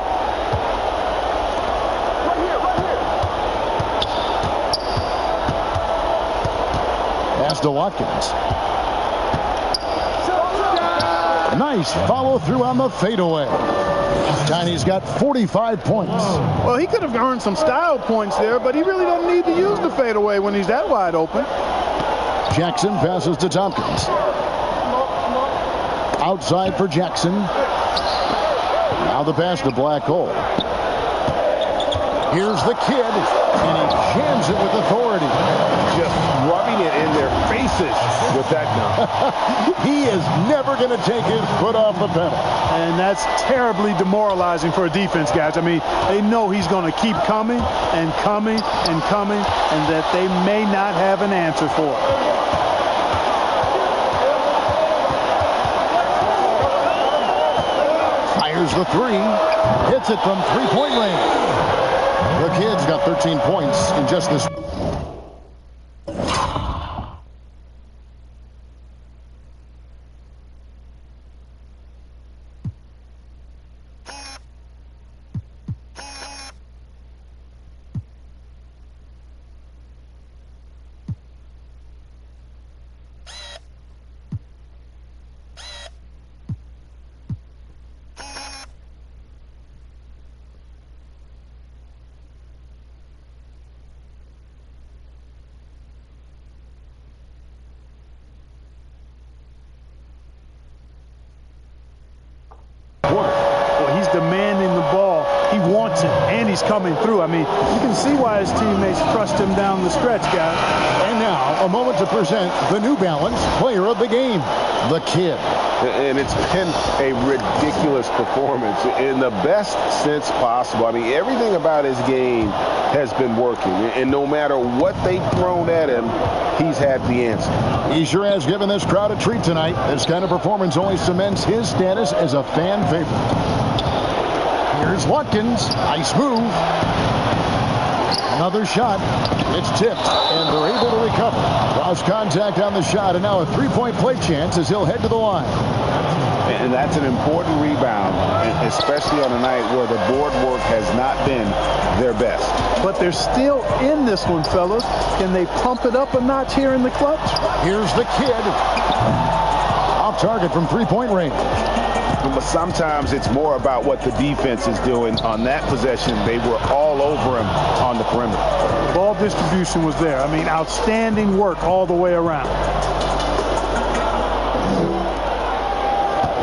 Pass to Watkins. Nice follow through on the fadeaway. Tiny's got 45 points. Well, he could have earned some style points there, but he really doesn't need to use the fadeaway when he's that wide open. Jackson passes to Tompkins. Outside for Jackson. Now the pass to Black Hole. Here's the kid, and he jams it with authority. Just rubbing it in their faces with that gun. He is never going to take his foot off the pedal. And that's terribly demoralizing for a defense, guys. I mean, they know he's going to keep coming and coming and coming, and that they may not have an answer for it. Fires the three. Hits it from three-point range. The kid's got 13 points in just this. Well, he's demanding the ball. He wants it, and he's coming through. I mean, you can see why his teammates trust him down the stretch, guys. And now, a moment to present the New Balance Player of the Game, the kid. And it's been a ridiculous performance in the best sense possible. I mean, everything about his game has been working. And no matter what they've thrown at him, he's had the answer. He sure has given this crowd a treat tonight. This kind of performance only cements his status as a fan favorite. Here's Watkins. Nice move. Another shot. It's tipped, and they're able to recover. Cross contact on the shot, and now a three-point play chance as he'll head to the line. And that's an important rebound, especially on a night where the board work has not been their best. But they're still in this one, fellas. Can they pump it up a notch here in the clutch? Here's the kid. Off target from three-point range. But sometimes it's more about what the defense is doing. On that possession, they were all over him on the perimeter. Ball distribution was there. I mean, outstanding work all the way around.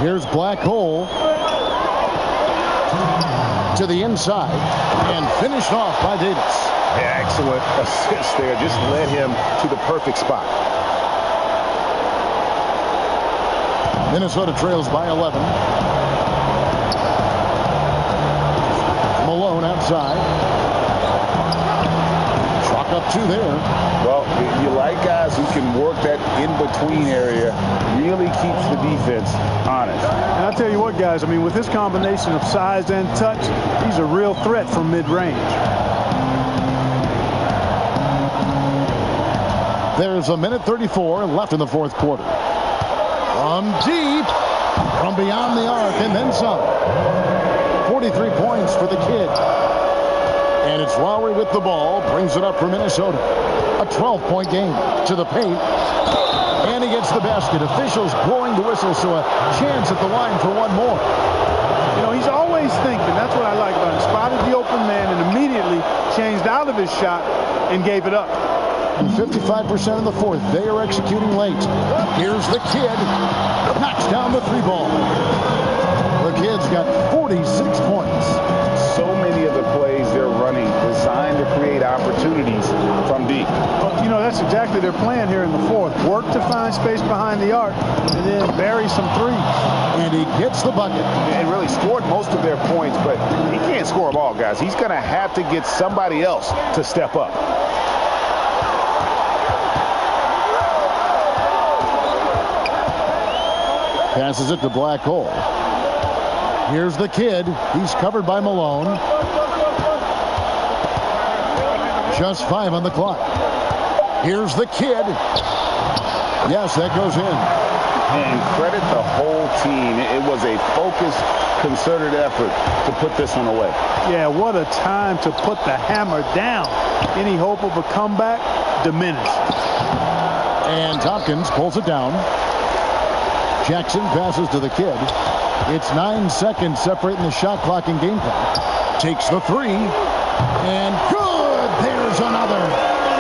Here's Black Hole to the inside and finished off by Davis. Excellent assist there. Just led him to the perfect spot. Minnesota trails by 11. Malone outside. Chalk up two there. Well, you like guys who can work that in-between area. Really keeps the defense honest. And I'll tell you what, guys, I mean, with this combination of size and touch, he's a real threat from mid-range. There's a minute 34 left in the fourth quarter. From deep, from beyond the arc, and then some. 43 points for the kid. And it's Lowry with the ball, brings it up for Minnesota. A 12-point game to the paint. And he gets the basket. Officials blowing the whistle, so a chance at the line for one more. You know, he's always thinking. That's what I like about him. Spotted the open man and immediately changed out of his shot and gave it up. And 55% in the fourth. They are executing late. Here's the kid. Knocks down the three ball. The kid's got 46 points. So many of the plays they're running designed to create opportunities from deep. league. Well, you know, that's exactly their plan here in the fourth. Work to find space behind the arc and then bury some threes. And he gets the bucket. And really scored most of their points, but he can't score them all, guys. He's going to have to get somebody else to step up. Passes it to Black Hole. Here's the kid. He's covered by Malone. Just 5 on the clock. Here's the kid. Yes, that goes in. And credit the whole team. It was a focused, concerted effort to put this one away. Yeah, what a time to put the hammer down. Any hope of a comeback diminished. And Tompkins pulls it down. Jackson passes to the kid. It's 9 seconds separating the shot clock and game clock. Takes the three. And good! There's another.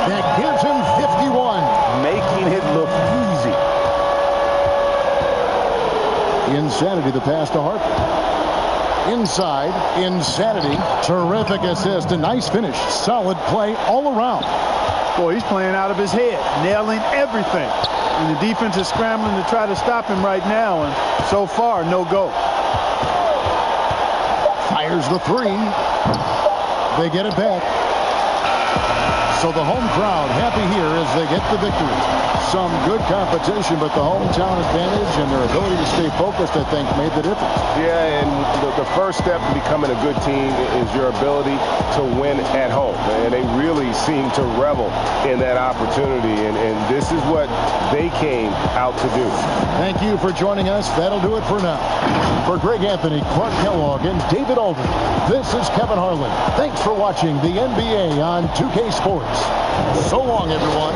That gives him 51. Making it look easy. Insanity, the pass to Harper. Inside, Insanity. Terrific assist. A nice finish. Solid play all around. Boy, he's playing out of his head, nailing everything. And the defense is scrambling to try to stop him right now, and so far, no go. Fires the three. They get it back. So the home crowd happy here as they get the victory. Some good competition, but the hometown advantage and their ability to stay focused, I think, made the difference. Yeah, and the first step in becoming a good team is your ability to win at home. And they really seem to revel in that opportunity, and this is what they came out to do. Thank you for joining us. That'll do it for now. For Greg Anthony, Clark Kellogg, and David Aldridge, this is Kevin Harlan. Thanks for watching the NBA on 2K Sports. So long, everyone.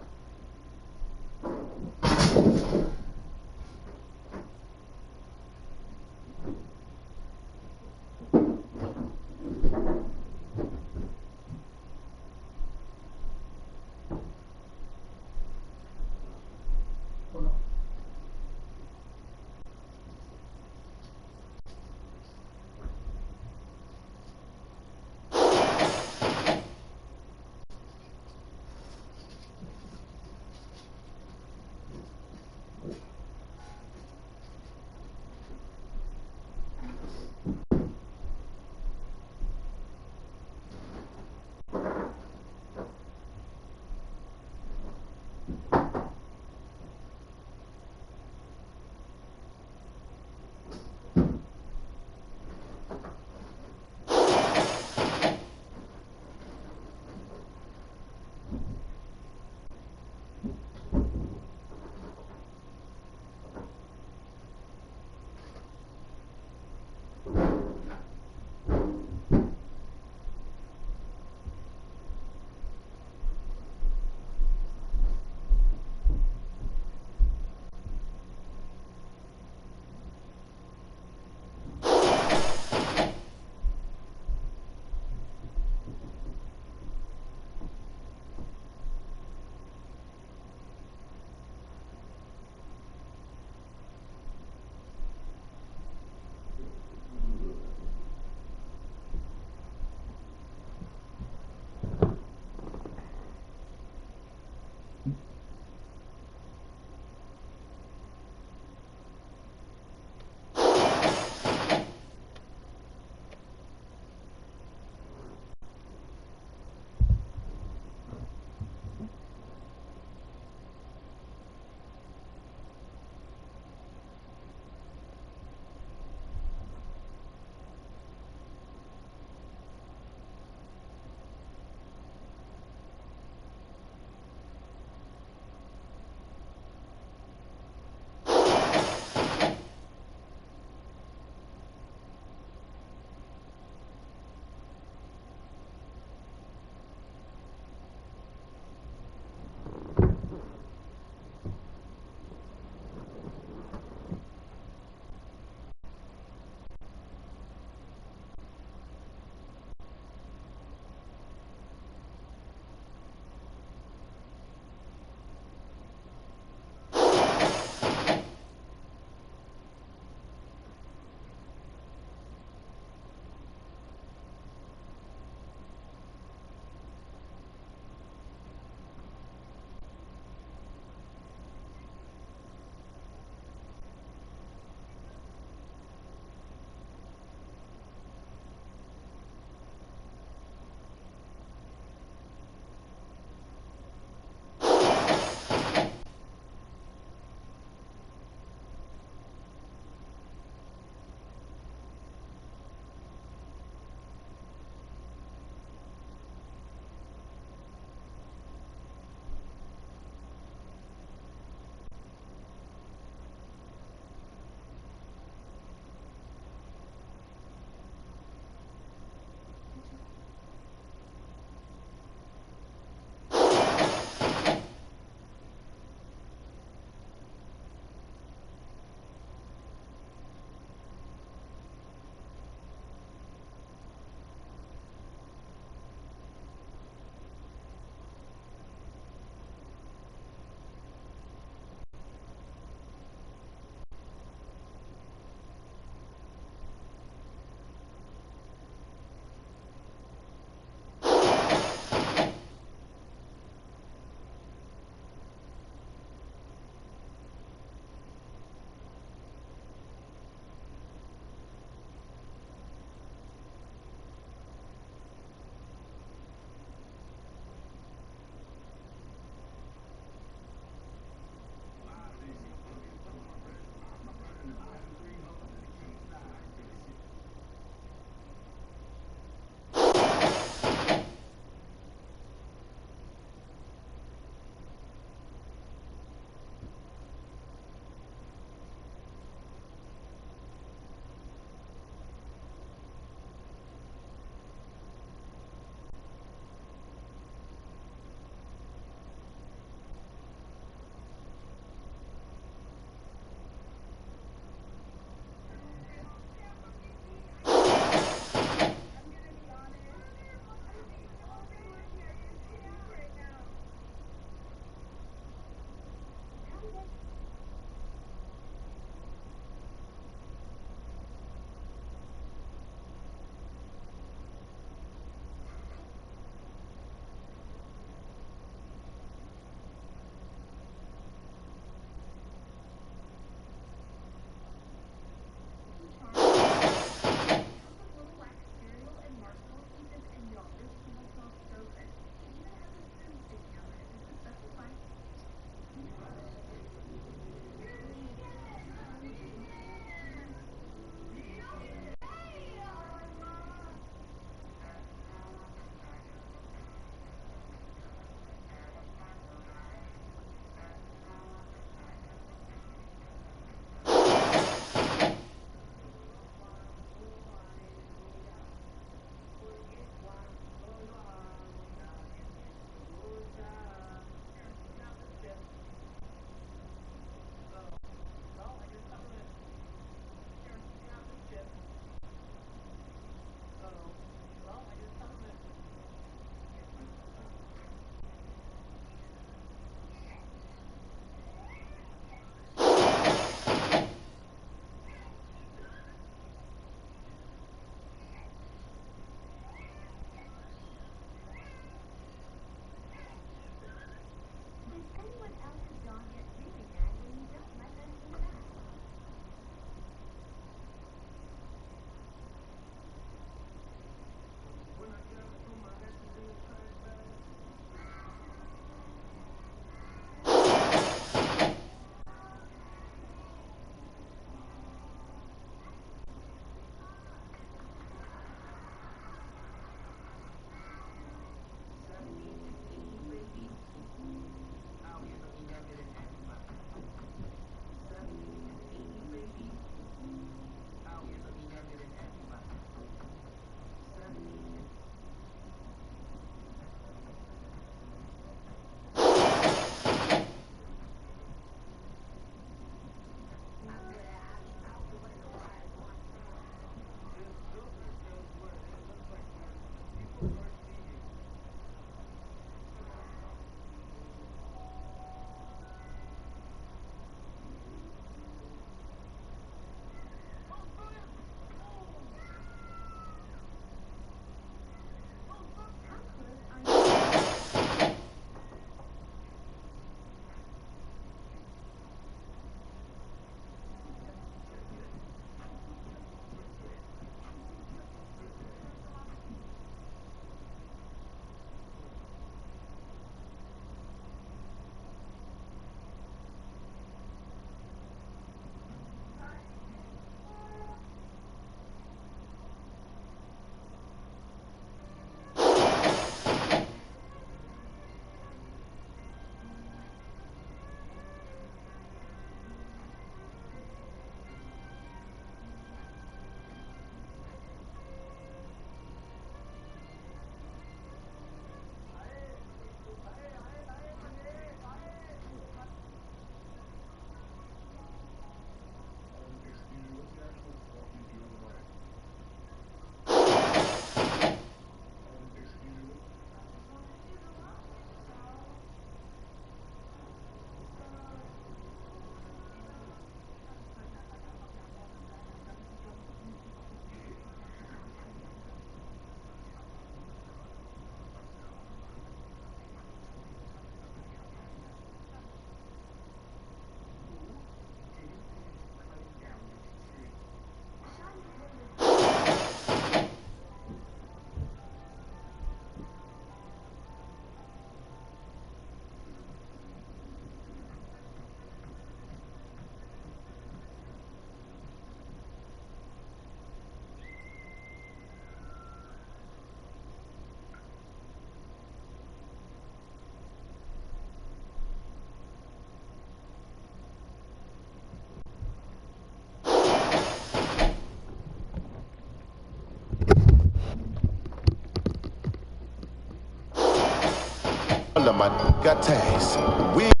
got tags. We